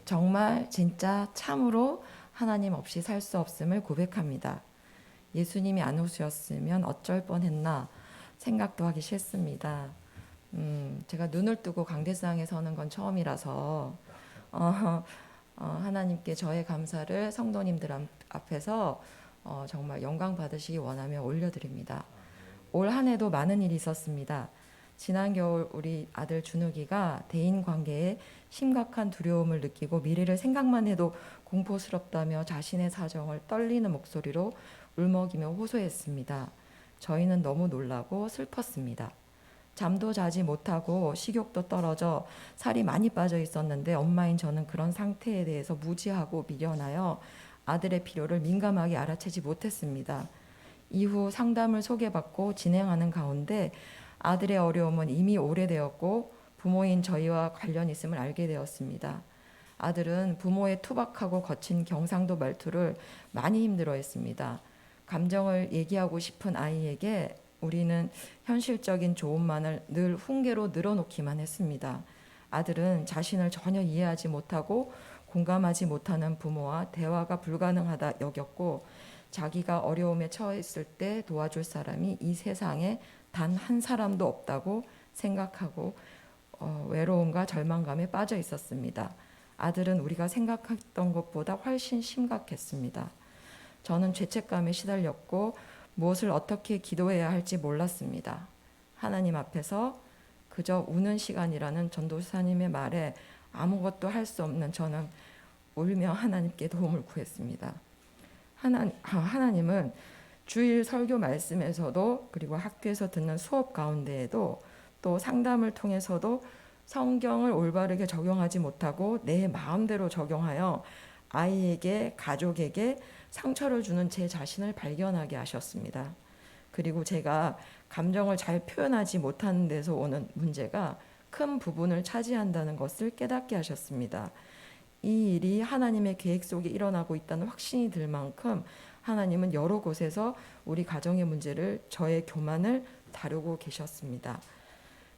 정말 진짜 참으로 하나님 없이 살 수 없음을 고백합니다. 예수님이 안 오셨으면 어쩔 뻔했나 생각도 하기 싫습니다. 제가 눈을 뜨고 강대상에 서는 건 처음이라서 하나님께 저의 감사를 성도님들 앞에서 정말 영광 받으시기 원하며 올려드립니다. 올 한 해도 많은 일이 있었습니다. 지난 겨울 우리 아들 준욱이가 대인 관계에 심각한 두려움을 느끼고 미래를 생각만 해도 공포스럽다며 자신의 사정을 떨리는 목소리로 울먹이며 호소했습니다. 저희는 너무 놀라고 슬펐습니다. 잠도 자지 못하고 식욕도 떨어져 살이 많이 빠져 있었는데 엄마인 저는 그런 상태에 대해서 무지하고 미련하여 아들의 필요를 민감하게 알아채지 못했습니다. 이후 상담을 소개받고 진행하는 가운데 아들의 어려움은 이미 오래되었고 부모인 저희와 관련 있음을 알게 되었습니다. 아들은 부모의 투박하고 거친 경상도 말투를 많이 힘들어했습니다. 감정을 얘기하고 싶은 아이에게 우리는 현실적인 조언만을 늘 훈계로 늘어놓기만 했습니다. 아들은 자신을 전혀 이해하지 못하고 공감하지 못하는 부모와 대화가 불가능하다 여겼고 자기가 어려움에 처했을 때 도와줄 사람이 이 세상에 단 한 사람도 없다고 생각하고 외로움과 절망감에 빠져 있었습니다. 아들은 우리가 생각했던 것보다 훨씬 심각했습니다. 저는 죄책감에 시달렸고 무엇을 어떻게 기도해야 할지 몰랐습니다. 하나님 앞에서 그저 우는 시간이라는 전도사님의 말에 아무것도 할 수 없는 저는 울며 하나님께 도움을 구했습니다. 하나님은 주일 설교 말씀에서도 그리고 학교에서 듣는 수업 가운데에도 또 상담을 통해서도 성경을 올바르게 적용하지 못하고 내 마음대로 적용하여 아이에게 가족에게 상처를 주는 제 자신을 발견하게 하셨습니다. 그리고 제가 감정을 잘 표현하지 못하는 데서 오는 문제가 큰 부분을 차지한다는 것을 깨닫게 하셨습니다. 이 일이 하나님의 계획 속에 일어나고 있다는 확신이 들 만큼 하나님은 여러 곳에서 우리 가정의 문제를, 저의 교만을 다루고 계셨습니다.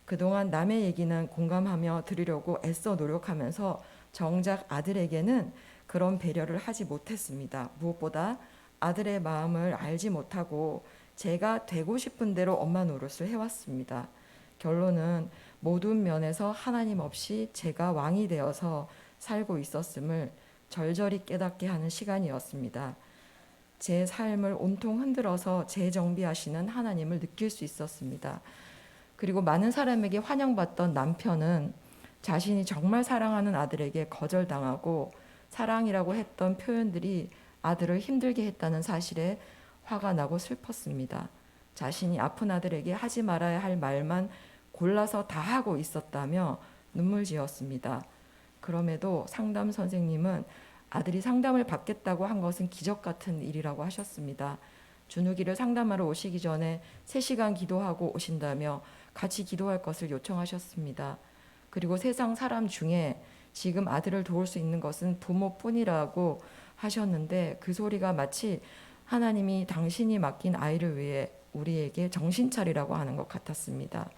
그동안 남의 얘기는 공감하며 들으려고 애써 노력하면서 정작 아들에게는 그런 배려를 하지 못했습니다. 무엇보다 아들의 마음을 알지 못하고 제가 되고 싶은 대로 엄마 노릇을 해왔습니다. 결론은 모든 면에서 하나님 없이 제가 왕이 되어서 살고 있었음을 절절히 깨닫게 하는 시간이었습니다. 제 삶을 온통 흔들어서 재정비하시는 하나님을 느낄 수 있었습니다. 그리고 많은 사람에게 환영받던 남편은 자신이 정말 사랑하는 아들에게 거절당하고 사랑이라고 했던 표현들이 아들을 힘들게 했다는 사실에 화가 나고 슬펐습니다. 자신이 아픈 아들에게 하지 말아야 할 말만 골라서 다 하고 있었다며 눈물 지었습니다. 그럼에도 상담 선생님은 아들이 상담을 받겠다고 한 것은 기적 같은 일이라고 하셨습니다. 준욱이를 상담하러 오시기 전에 3시간 기도하고 오신다며 같이 기도할 것을 요청하셨습니다. 그리고 세상 사람 중에 지금 아들을 도울 수 있는 것은 부모뿐이라고 하셨는데 그 소리가 마치 하나님이 당신이 맡긴 아이를 위해 우리에게 정신 차리라고 하는 것 같았습니다.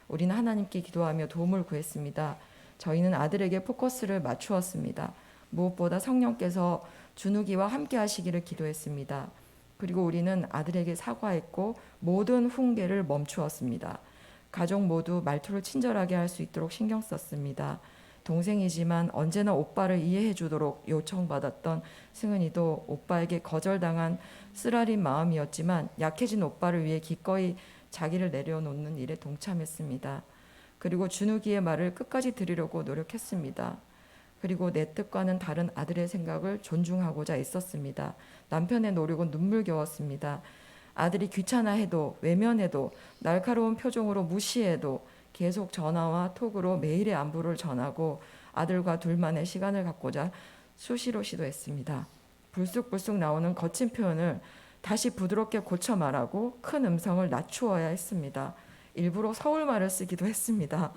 우리는 하나님께 기도하며 도움을 구했습니다. 저희는 아들에게 포커스를 맞추었습니다. 무엇보다 성령께서 준욱이와 함께 하시기를 기도했습니다. 그리고 우리는 아들에게 사과했고 모든 훈계를 멈추었습니다. 가족 모두 말투를 친절하게 할 수 있도록 신경 썼습니다. 동생이지만 언제나 오빠를 이해해 주도록 요청받았던 승은이도 오빠에게 거절당한 쓰라린 마음이었지만 약해진 오빠를 위해 기꺼이 자기를 내려놓는 일에 동참했습니다. 그리고 준욱이의 말을 끝까지 들으려고 노력했습니다. 그리고 내 뜻과는 다른 아들의 생각을 존중하고자 애썼습니다. 남편의 노력은 눈물겨웠습니다. 아들이 귀찮아해도 외면해도 날카로운 표정으로 무시해도 계속 전화와 톡으로 매일의 안부를 전하고 아들과 둘만의 시간을 갖고자 수시로 시도했습니다. 불쑥불쑥 나오는 거친 표현을 다시 부드럽게 고쳐 말하고 큰 음성을 낮추어야 했습니다. 일부러 서울말을 쓰기도 했습니다.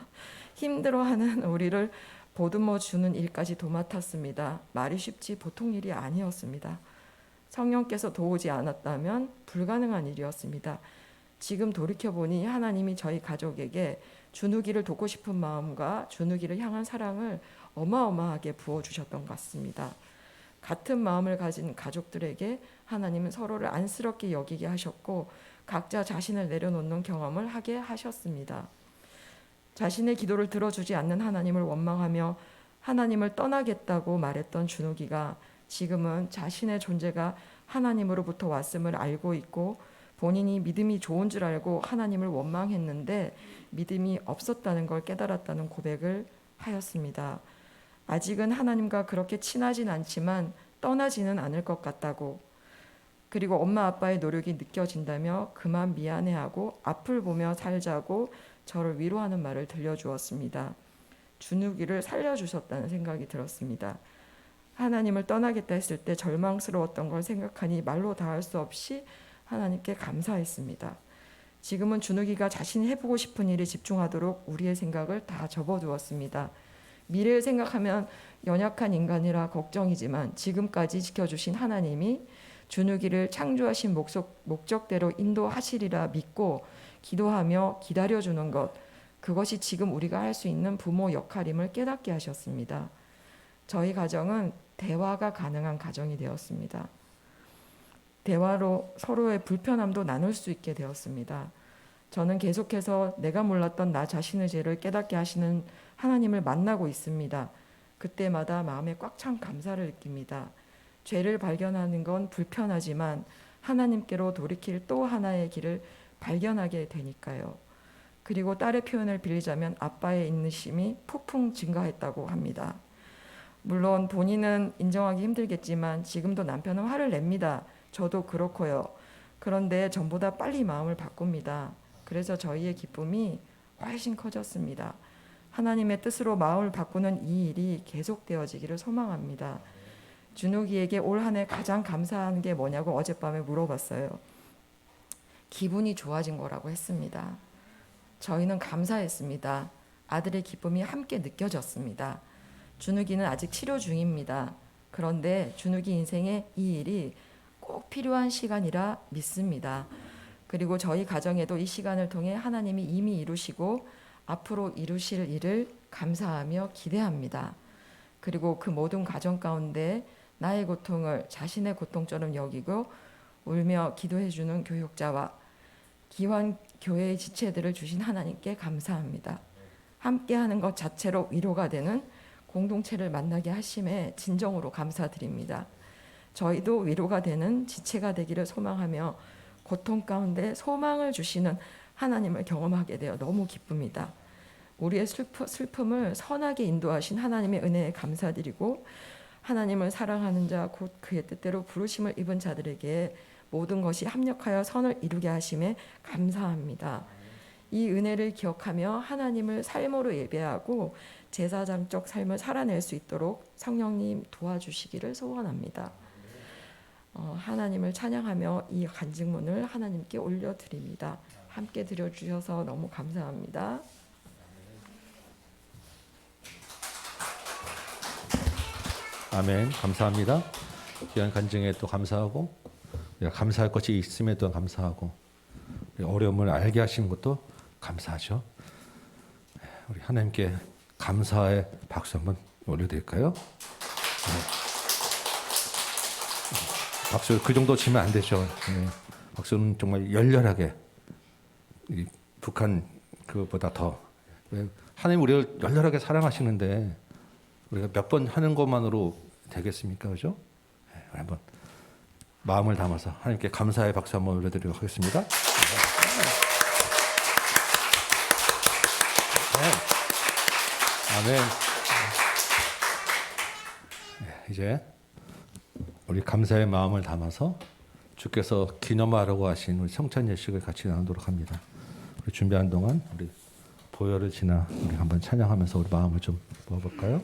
힘들어하는 우리를 보듬어 주는 일까지 도맡았습니다. 말이 쉽지 보통 일이 아니었습니다. 성령께서 도우지 않았다면 불가능한 일이었습니다. 지금 돌이켜보니 하나님이 저희 가족에게 준욱이를 돕고 싶은 마음과 준욱이를 향한 사랑을 어마어마하게 부어주셨던 것 같습니다. 같은 마음을 가진 가족들에게 하나님은 서로를 안쓰럽게 여기게 하셨고 각자 자신을 내려놓는 경험을 하게 하셨습니다. 자신의 기도를 들어주지 않는 하나님을 원망하며 하나님을 떠나겠다고 말했던 준욱이가 지금은 자신의 존재가 하나님으로부터 왔음을 알고 있고 본인이 믿음이 좋은 줄 알고 하나님을 원망했는데 믿음이 없었다는 걸 깨달았다는 고백을 하였습니다. 아직은 하나님과 그렇게 친하진 않지만 떠나지는 않을 것 같다고, 그리고 엄마 아빠의 노력이 느껴진다며 그만 미안해하고 앞을 보며 살자고 저를 위로하는 말을 들려주었습니다. 준욱이를 살려주셨다는 생각이 들었습니다. 하나님을 떠나겠다 했을 때 절망스러웠던 걸 생각하니 말로 다할 수 없이 하나님께 감사했습니다. 지금은 준욱이가 자신이 해보고 싶은 일에 집중하도록 우리의 생각을 다 접어두었습니다. 미래를 생각하면 연약한 인간이라 걱정이지만 지금까지 지켜주신 하나님이 준욱이를 창조하신 목적대로 인도하시리라 믿고 기도하며 기다려주는 것, 그것이 지금 우리가 할 수 있는 부모 역할임을 깨닫게 하셨습니다. 저희 가정은 대화가 가능한 가정이 되었습니다. 대화로 서로의 불편함도 나눌 수 있게 되었습니다. 저는 계속해서 내가 몰랐던 나 자신의 죄를 깨닫게 하시는 하나님을 만나고 있습니다. 그때마다 마음에 꽉 찬 감사를 느낍니다. 죄를 발견하는 건 불편하지만 하나님께로 돌이킬 또 하나의 길을 발견하게 되니까요. 그리고 딸의 표현을 빌리자면 아빠의 인내심이 폭풍 증가했다고 합니다. 물론 본인은 인정하기 힘들겠지만 지금도 남편은 화를 냅니다. 저도 그렇고요. 그런데 전보다 빨리 마음을 바꿉니다. 그래서 저희의 기쁨이 훨씬 커졌습니다. 하나님의 뜻으로 마음을 바꾸는 이 일이 계속되어지기를 소망합니다. 준욱이에게 올 한 해 가장 감사한 게 뭐냐고 어젯밤에 물어봤어요. 기분이 좋아진 거라고 했습니다. 저희는 감사했습니다. 아들의 기쁨이 함께 느껴졌습니다. 준욱이는 아직 치료 중입니다. 그런데 준욱이 인생에 이 일이 꼭 필요한 시간이라 믿습니다. 그리고 저희 가정에도 이 시간을 통해 하나님이 이미 이루시고 앞으로 이루실 일을 감사하며 기대합니다. 그리고 그 모든 가정 가운데 나의 고통을 자신의 고통처럼 여기고 울며 기도해주는 교육자와 기환 교회의 지체들을 주신 하나님께 감사합니다. 함께하는 것 자체로 위로가 되는 공동체를 만나게 하심에 진정으로 감사드립니다. 저희도 위로가 되는 지체가 되기를 소망하며 고통 가운데 소망을 주시는 하나님을 경험하게 되어 너무 기쁩니다. 우리의 슬픔을 선하게 인도하신 하나님의 은혜에 감사드리고 하나님을 사랑하는 자 곧 그의 뜻대로 부르심을 입은 자들에게 모든 것이 합력하여 선을 이루게 하심에 감사합니다. 이 은혜를 기억하며 하나님을 삶으로 예배하고 제사장적 삶을 살아낼 수 있도록 성령님 도와주시기를 소원합니다. 하나님을 찬양하며 이 간증문을 하나님께 올려드립니다. 함께 드려주셔서 너무 감사합니다. 아멘. 감사합니다. 귀한 간증에 또 감사하고 우리가 감사할 것이 있음에도 감사하고 어려움을 알게 하시는 것도 감사하죠. 우리 하나님께 감사의 박수 한번 올려드릴까요? 네. 박수 그 정도 치면 안 되죠. 네. 박수는 정말 열렬하게 북한 그보다 더 하나님 우리를 열렬하게 사랑하시는데 우리가 몇 번 하는 것만으로 되겠습니까? 그죠? 네, 한번 마음을 담아서 하나님께 감사의 박수 한번 올려드리도록 하겠습니다. 네. 아멘. 네, 이제 우리 감사의 마음을 담아서 주께서 기념하라고 하신 우리 성찬 예식을 같이 나누도록 합니다. 우리 준비한 동안 우리 보혈을 지나 우리 한번 찬양하면서 우리 마음을 좀 모아볼까요?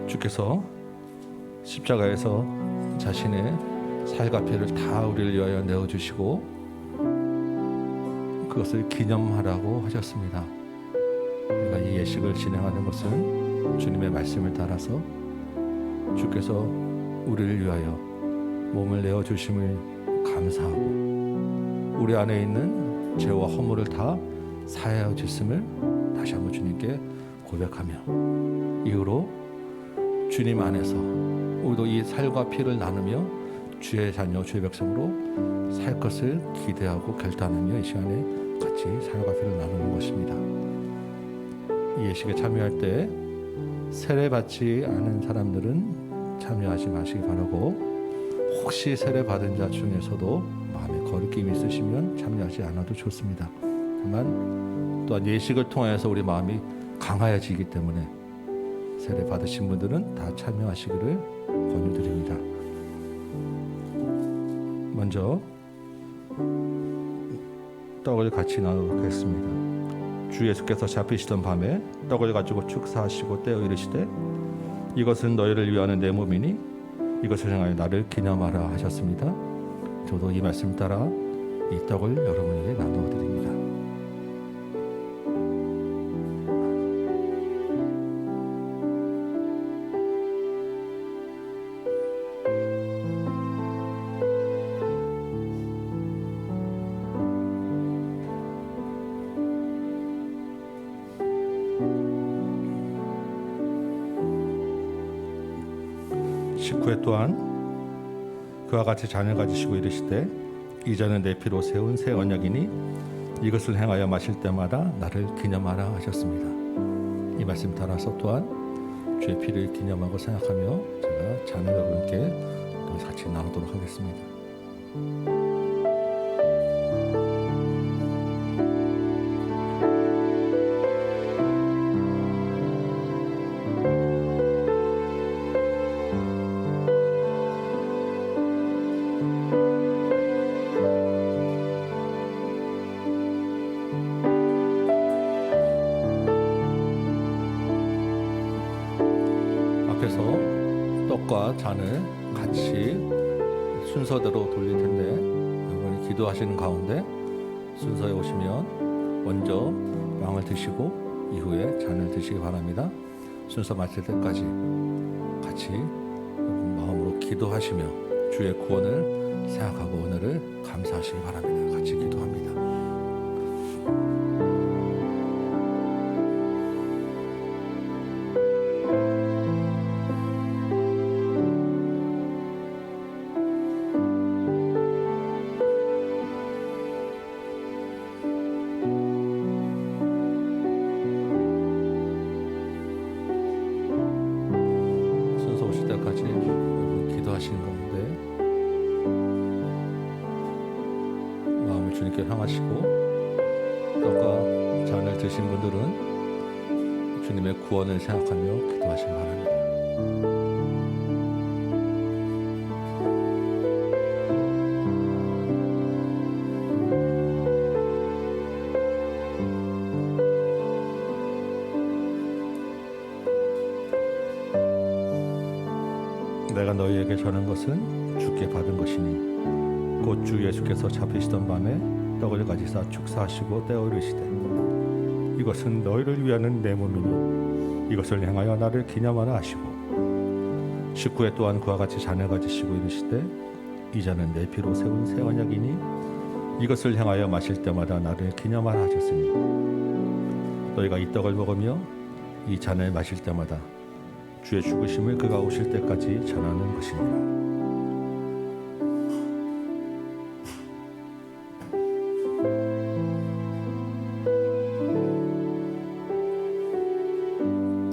주께서 십자가에서 자신의 살과 피를 다 우리를 위하여 내어주시고 그것을 기념하라고 하셨습니다. 우리가 이 예식을 진행하는 것은 주님의 말씀을 따라서 주께서 우리를 위하여 몸을 내어주심을 감사하고 우리 안에 있는 죄와 허물을 다 사하여 주심을 다시 한번 주님께 고백하며 이후로 주님 안에서 우리도 이 살과 피를 나누며 주의 자녀, 주의 백성으로 살 것을 기대하고 결단하며 이 시간에 같이 살과 피를 나누는 것입니다. 이 예식에 참여할 때 세례받지 않은 사람들은 참여하지 마시기 바라고 혹시 세례 받은 자 중에서도 마음에 거리낌이 있으시면 참여하지 않아도 좋습니다. 다만 또한 예식을 통해서 우리 마음이 강하여지기 때문에 세례 받으신 분들은 다 참여하시기를 권유드립니다. 먼저 떡을 같이 나누도록 하겠습니다. 주 예수께서 잡히시던 밤에 떡을 가지고 축사하시고 떼어 이르시되 이것은 너희를 위하는 내 몸이니 이것을 향하여 나를 기념하라 하셨습니다. 저도 이 말씀 따라 이 떡을 여러분에게 나누어 드립니다. 식후에 또한 그와 같이 잔을 가지시고 이르시되 이 잔은 내 피로 세운 새 언약이니 이것을 행하여 마실 때마다 나를 기념하라 하셨습니다. 이 말씀 따라서 또한 주의 피를 기념하고 생각하며 제가 잔을 여러분께 같이 나누도록 하겠습니다. 앞에서 떡과 잔을 같이 순서대로 돌릴 텐데 여러분이 기도하시는 가운데 순서에 오시면 먼저 빵을 드시고 이후에 잔을 드시기 바랍니다. 순서 마칠 때까지 같이 마음으로 기도하시며 주의 구원을 생각하고 오늘을 감사하시기 바랍니다. 같이 기도합니다. 순서 오실 때까지 여러분 기도하시는 가운데 마음을 주님께 향하시고 떡과 잔을 드신 분들은 주님의 구원을 생각하며 기도하시기 바랍니다. 내가 너희에게 전한 것은 주께 받은 것이니 곧 주 예수께서 잡히시던 밤에 떡을 가지사 축사하시고 떼어 이르시되 이것은 너희를 위하는 내 몸이니 이것을 행하여 나를 기념하라 하시고 식후에 또한 그와 같이 잔을 가지시고 이르시되 이 잔은 내 피로 세운 새 언약이니 이것을 행하여 마실 때마다 나를 기념하라 하셨으니 너희가 이 떡을 먹으며 이 잔을 마실 때마다 주의 죽으심을 그가 오실 때까지 전하는 것이니라.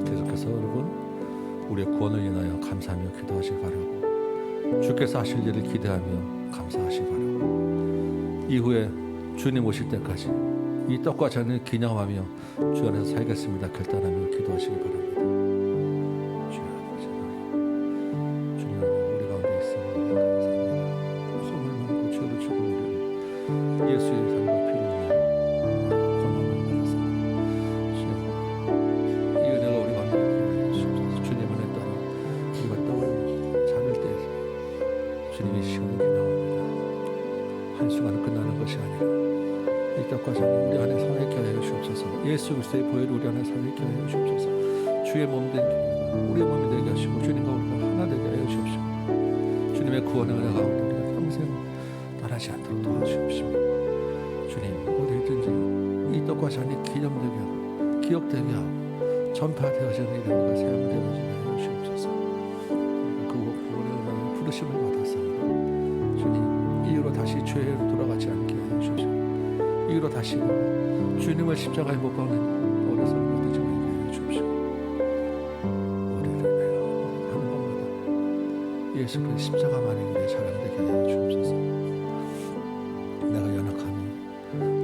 계속해서 여러분 우리의 구원을 인하여 감사하며 기도하시기 바라고 주께서 하실 일을 기대하며 감사하시기 바라고 이후에 주님 오실 때까지 이 떡과 잔을 기념하며 주 안에서 살겠습니다 결단하며 기도하시기 바랍니다. 예수의 삶과 피로 권함을 받아서 이 은혜가 우리 가운데 주옵소서. 주님 은혜 따라 우리가 떡을 잔을 때 주님의 시간을 기념합니다. 한순간 끝나는 것이 아니라 이 떡과 잔이 우리 안에 살게 하여 주옵소서. 예수 그리스도의 보혈을 우리 안에 살게 하여 주옵소서. 주의 몸된 교회가 우리의 몸이 되게 하시고 주님과 우리가 하나 되게 하여 주옵시고 주님의 구원의 은혜 가운데 우리가 평생 떠나지 않도록 도와주옵시고 주님 어디든지 이 떡과 잔이 기념되게 하고 기억되게 하고 전파되어지는 이름과 사용되어지게 하여 주옵소서. 그 구원의 은혜를 부르심을 받았습니다. 주님 이후로 다시 죄로 돌아가지 않게 하여 주옵소서. 이후로 다시 주님을 십자가에 못 박는 어리석은 되지 말게 하여 주옵소서. 우리를 위하여 하는 것마다 예수 그리스도 십자가만이 우리의 자랑되게 하여 주옵소서. 내가 연약함이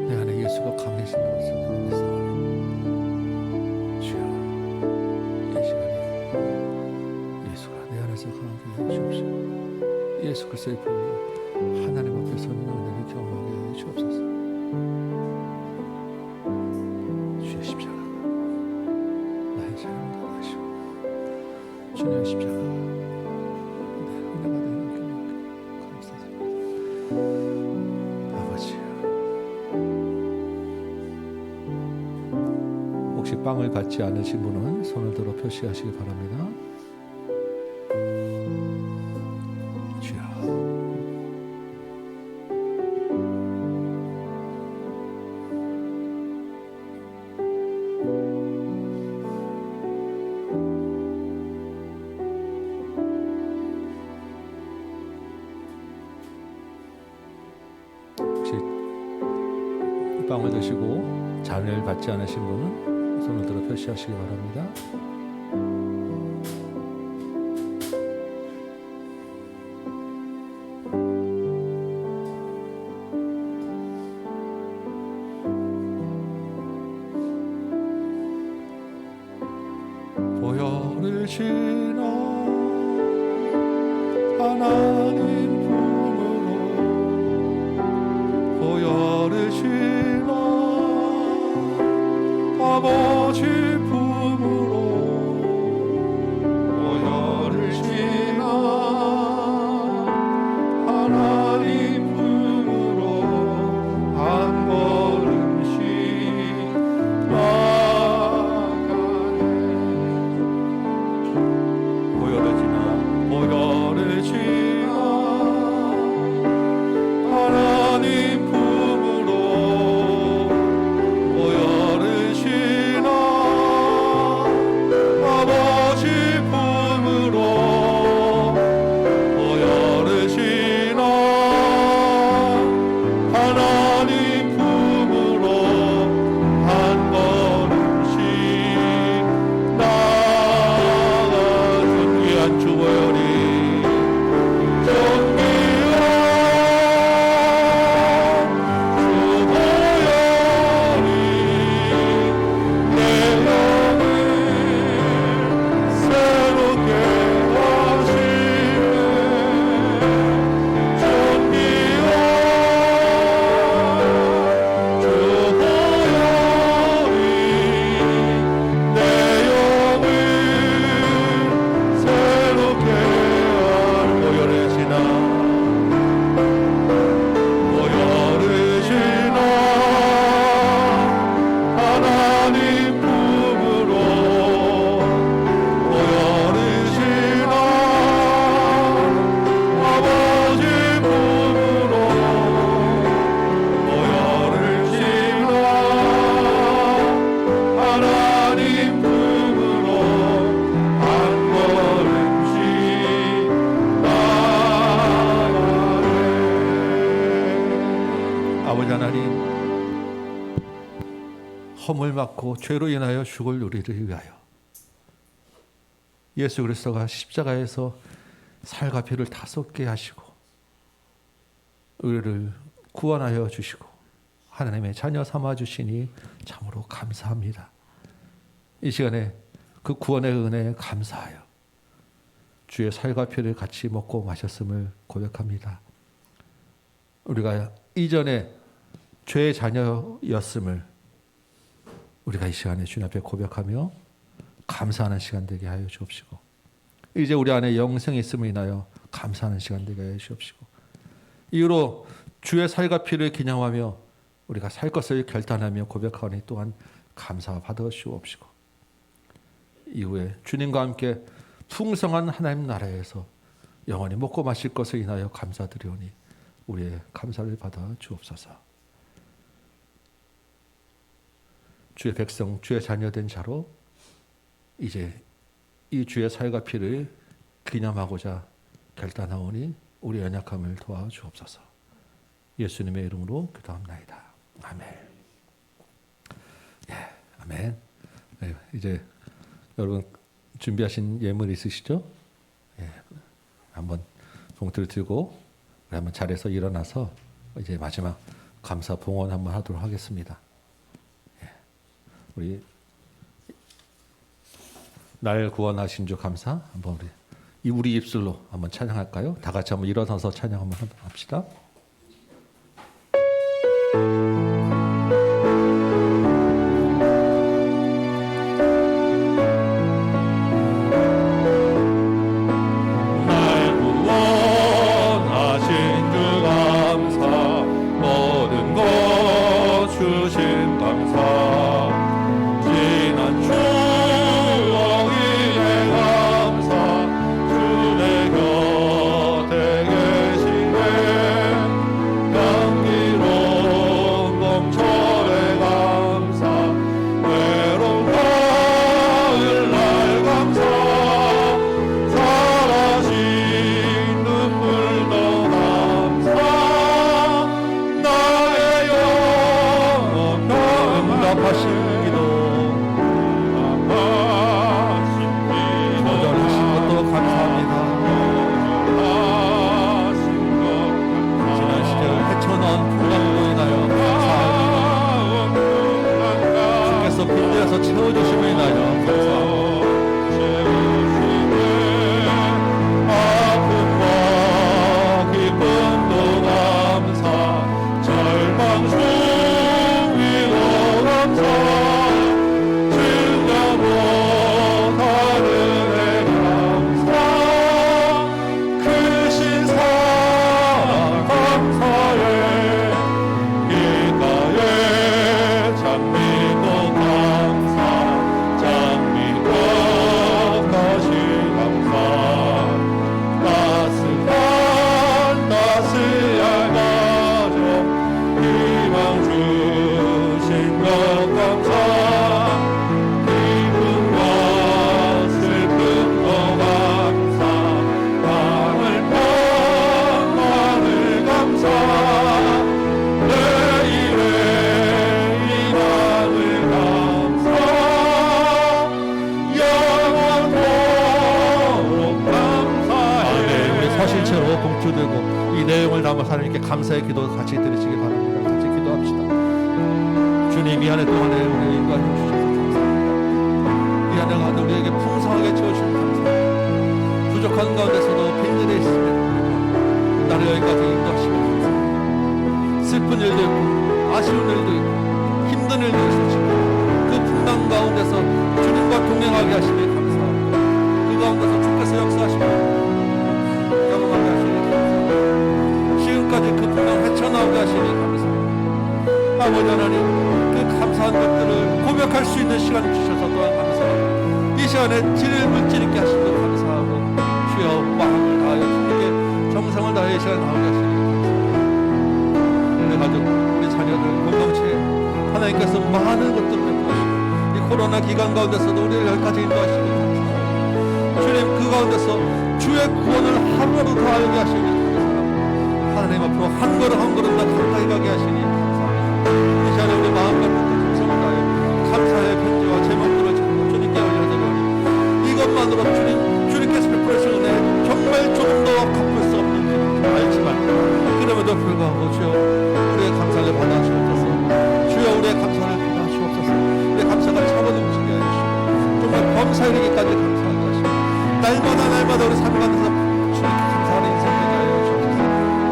내 안에 예수가 강해진 것을 내가 믿사오니 주여 이 시간에 예수가 내 안에서 강하게 하여 주옵시고 예수 그리스도의 보혈로 하나님 앞에 서는 은혜를 경험하게 하여 주옵소서. 주의 십자가 나의 자랑되게 하시고 주님의 십자가 혹시 빵을 받지 않으신 분은 손을 들어 표시하시기 바랍니다. 주여 혹시 빵을 드시고 잔을 받지 않으신 분은 손을 들어 표시하시기 바랍니다. 보혈을 지나 하나님 품으로 보혈을 지나 아버지 품으로 보혈을 지나 하나님 품으로 한 걸음씩 나가네. 보혈을 지나 하나님 품으로 보혈을 지나 아버지 품으로 보혈을 지나 하나님 품으로 한 걸음씩 나아가는 귀한 주 보혈이 아버지 하나님, 허물 맞고 죄로 인하여 죽을 우리를 위하여 예수 그리스도가 십자가에서 살과 피를 다 쏟게 하시고 우리를 구원하여 주시고 하나님의 자녀 삼아 주시니 참으로 감사합니다. 이 시간에 그 구원의 은혜에 감사하여 주의 살과 피를 같이 먹고 마셨음을 고백합니다. 우리가 이전에 죄의 자녀였음을 우리가 이 시간에 주님 앞에 고백하며 감사하는 시간 되게 하여 주옵시고 이제 우리 안에 영생이 있음을 인하여 감사하는 시간 되게 하여 주옵시고 이후로 주의 살과 피를 기념하며 우리가 살 것을 결단하며 고백하니 또한 감사 받아 주옵시고 이후에 주님과 함께 풍성한 하나님 나라에서 영원히 먹고 마실 것을 인하여 감사드리오니 우리의 감사를 받아 주옵소서. 주의 백성, 주의 자녀된 자로 이제 이 주의 살과 피를 기념하고자 결단하오니 우리 연약함을 도와주옵소서. 예수님의 이름으로 기도합나이다. 아멘. 예, 아멘. 네, 이제 여러분 준비하신 예물 있으시죠? 예, 한번 봉투를 들고 우리 한번 자리에서 일어나서 이제 마지막 감사 봉헌 한번 하도록 하겠습니다. 예. 날 구원하신 주 감사 한번 우리 입술로 한번 찬양할까요? 다 같이 한번 일어나서 찬양 한번 합시다. 날 구원하신 주 감사 모든 것 주신 감사 지난 추억이네 감사 주내 곁에 계시네 감기로운 봄철의 감사 외로운 가을날 감사 사라진 눈물도 감사 나의 영혼 응답하신 기도 거절하신 것도 감사합니다. 지난 시절 헤쳐나온 풍랑으로 인하여 감사합니다. 주께서 빈대에서 채워주심을 인하여 감사합니다. 아픔과 기쁨도 감사 절망 중위도 감사 증거 못하는 애 감사 크신 사랑 감사해 길가에 장미도 감사 장미도 다시 감사 따스한 따스한 가정 희망 주신 것 감사 기쁨과 슬픔도 감사 마음을 평안을 감사 내일의 희망을 감사 영원토록 감사해. 네, 우리 서신 채로 봉투 들고 이 내용을 담아 하나님께 감사의 기도 같이 드리시기 바랍니다. 같이 기도합시다. 주님 이 한 해 동안에 우리 인도하여 주셔서 감사합니다. 이 한 해 가운데 우리에게 풍성하게 채워주셔서 감사합니다. 부족한 가운데서도 빈들에 있습니다. 나를 여기까지 인도하시고 감사합니다. 슬픈 일도 있고 아쉬운 일도 있고 힘든 일도 있었지만 그 풍랑 가운데서 주님과 동행하게 하시니 감사합니다. 그 가운데서 주께서 역사하시고 경험하게 하시니 감사합니다. 지금까지 그 풍랑 헤쳐나오게 하시니 감사합니다. 아버지 하나님 그 감사한 것들을 고백할 수 있는 시간을 주셔서 또한 감사하고 이 시간에 진을 물질 있게 하신 것 감사하고 주여 마음을 다하여 주님께 정성을 다해 이 시간에 나오게 하시니 감사합니다. 우리 가족 우리 자녀들 공동체 하나님께서 많은 것들을 베푸시고 이 코로나 기간 가운데서도 우리를 여기까지 인도하시니 감사합니다. 주님 그 가운데서 주의 구원을 하루하루 더 알게 하시니 감사합니다. 하나님 앞으로 한 걸음 한 걸음 더 가까이 가게 하시니 감사합니다. 이 시간에 우리 마음과 정성을 다해 감사의 편지와 제목들을 잡고 주님께 올려드리니 이것만으로 주님께서 베풀으신 은혜 정말 조금도 갚을 수 없는 줄 알지만 그럼에도 불구하고 주여 우리의 감사를 받아주옵소서. 주여 우리의 감사를 받아주옵소서. 우리의 감사가 차고 넘치게 해주시고 정말 범사이르기까지 감사하게 하시고 날마다 우리 삶 가운데서 주님께 감사하는 인생 되게 하여 주옵소서.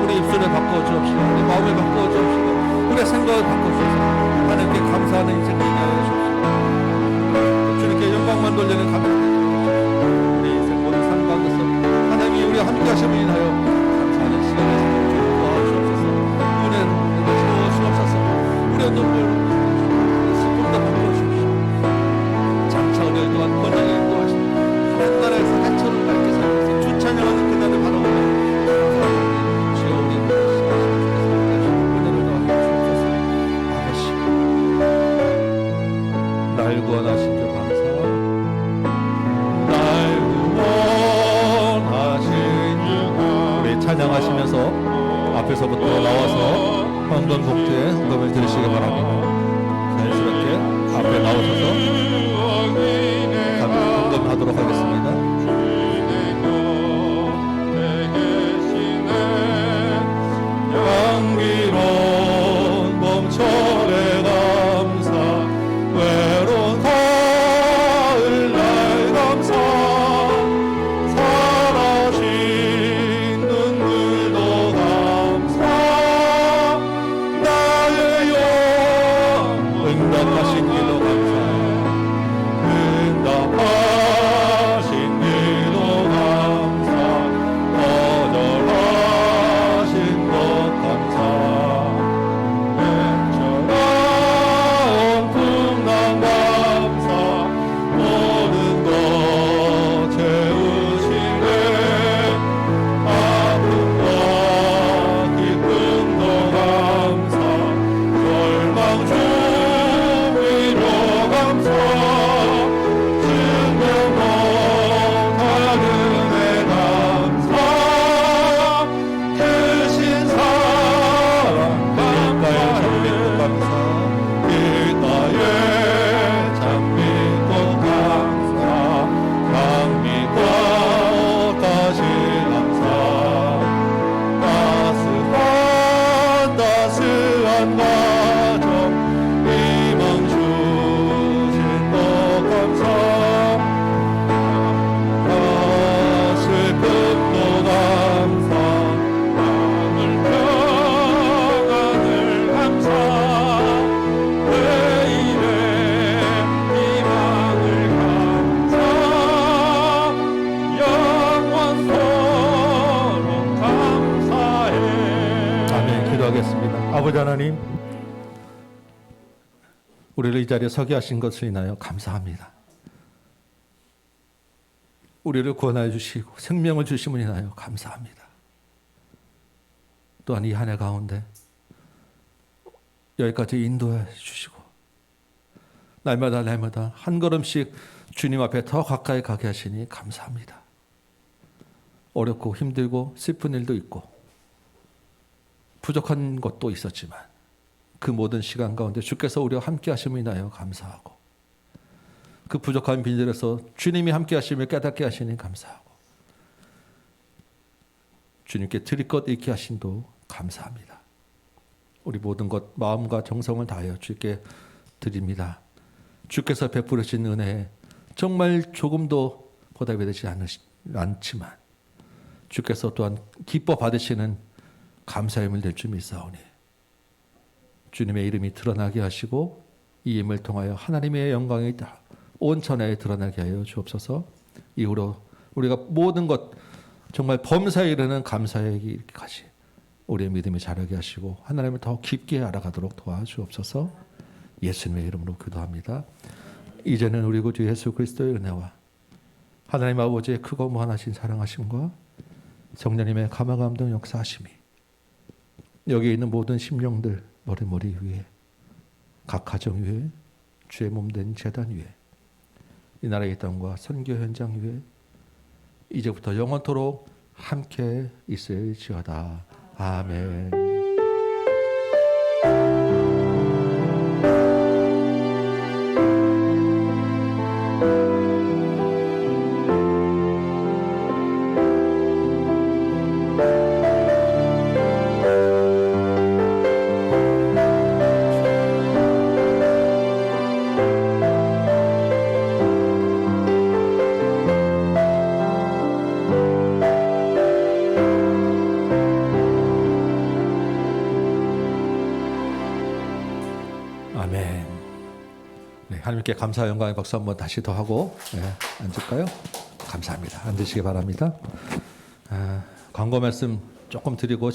우리 입술을 바꾸어 주옵시고 우리 마음을 바꾸어 주옵시고 우리의 생각을 바꾸어 주옵소서. 하나님께 감사하는 인생 되게 하여 주옵시고 주님께 영광만 돌리는 감사 우리 인생 모든 삶 가운데서 하나님이 우리와 함께 하심을 인하여 감사하는 시간을 도와주옵소서. 은혜를 주옵소서. 우리의 눈물 슬픔도 바꾸어 주옵시고 장차를 또한 번영을 인도하시고 한 나라에서 해처를 밝게 살면서 주 찬양하는 그날을 바라보며 주여 우리 은혜를 더하여 주옵소서. 아버지 날 구원하신 주 감사 날 구원하신 주 우리 찬양하시면서 앞에서부터 나와서 헌금 봉투에 헌금을 드리시기 바랍니다. 자연스럽게 앞에 나오셔서 헌금하도록 하겠습니다. 귀한 가정 희망 주신 것 감사 슬픔도 감사 마음을 평안을 감사 내일의 희망을 감사 영원토록 감사해. 아멘. 기도하겠습니다. 아버지 하나님, 우리를 이 자리에 서게 하신 것을 인하여 감사합니다. 우리를 구원하여 주시고 생명을 주심을 인하여 감사합니다. 또한 이 한 해 가운데 여기까지 인도해 주시고 날마다 한 걸음씩 주님 앞에 더 가까이 가게 하시니 감사합니다. 어렵고 힘들고 슬픈 일도 있고 부족한 것도 있었지만 그 모든 시간 가운데 주께서 우리와 함께 하심을 인하여 감사하고 그 부족한 빈들에서 주님이 함께 하심을 깨닫게 하시니 감사하고 주님께 드릴 것 잃게 하심도 감사합니다. 우리 모든 것 마음과 정성을 다하여 주께 드립니다. 주께서 베푸르신 은혜에 정말 조금도 보답이 되지 않지만 주께서 또한 기뻐 받으시는 감사의 힘을 낼 줄 믿사오니 주님의 이름이 드러나게 하시고 이 힘을 통하여 하나님의 영광이 온 천하에 드러나게 하여 주옵소서. 이후로 우리가 모든 것 정말 범사에 이르는 감사에 이르기까지 우리의 믿음이 자라게 하시고 하나님을 더 깊게 알아가도록 도와주옵소서. 예수님의 이름으로 기도합니다. 이제는 우리 구주 예수 그리스도의 은혜와 하나님 아버지의 크고 무한하신 사랑하심과 성령님의 감화감동 역사하심이 여기 있는 모든 심령들 머리 위에 각 가정 위에 주의 몸된 제단 위에 이 나라의 땅과 선교 현장 위에 이제부터 영원토록 함께 있을지어다. 아멘. 아멘. 네, 하나님께 감사 영광의 박수 한번 다시 더 하고 앉을까요? 감사합니다. 앉으시기 바랍니다. 광고 말씀 조금 드리고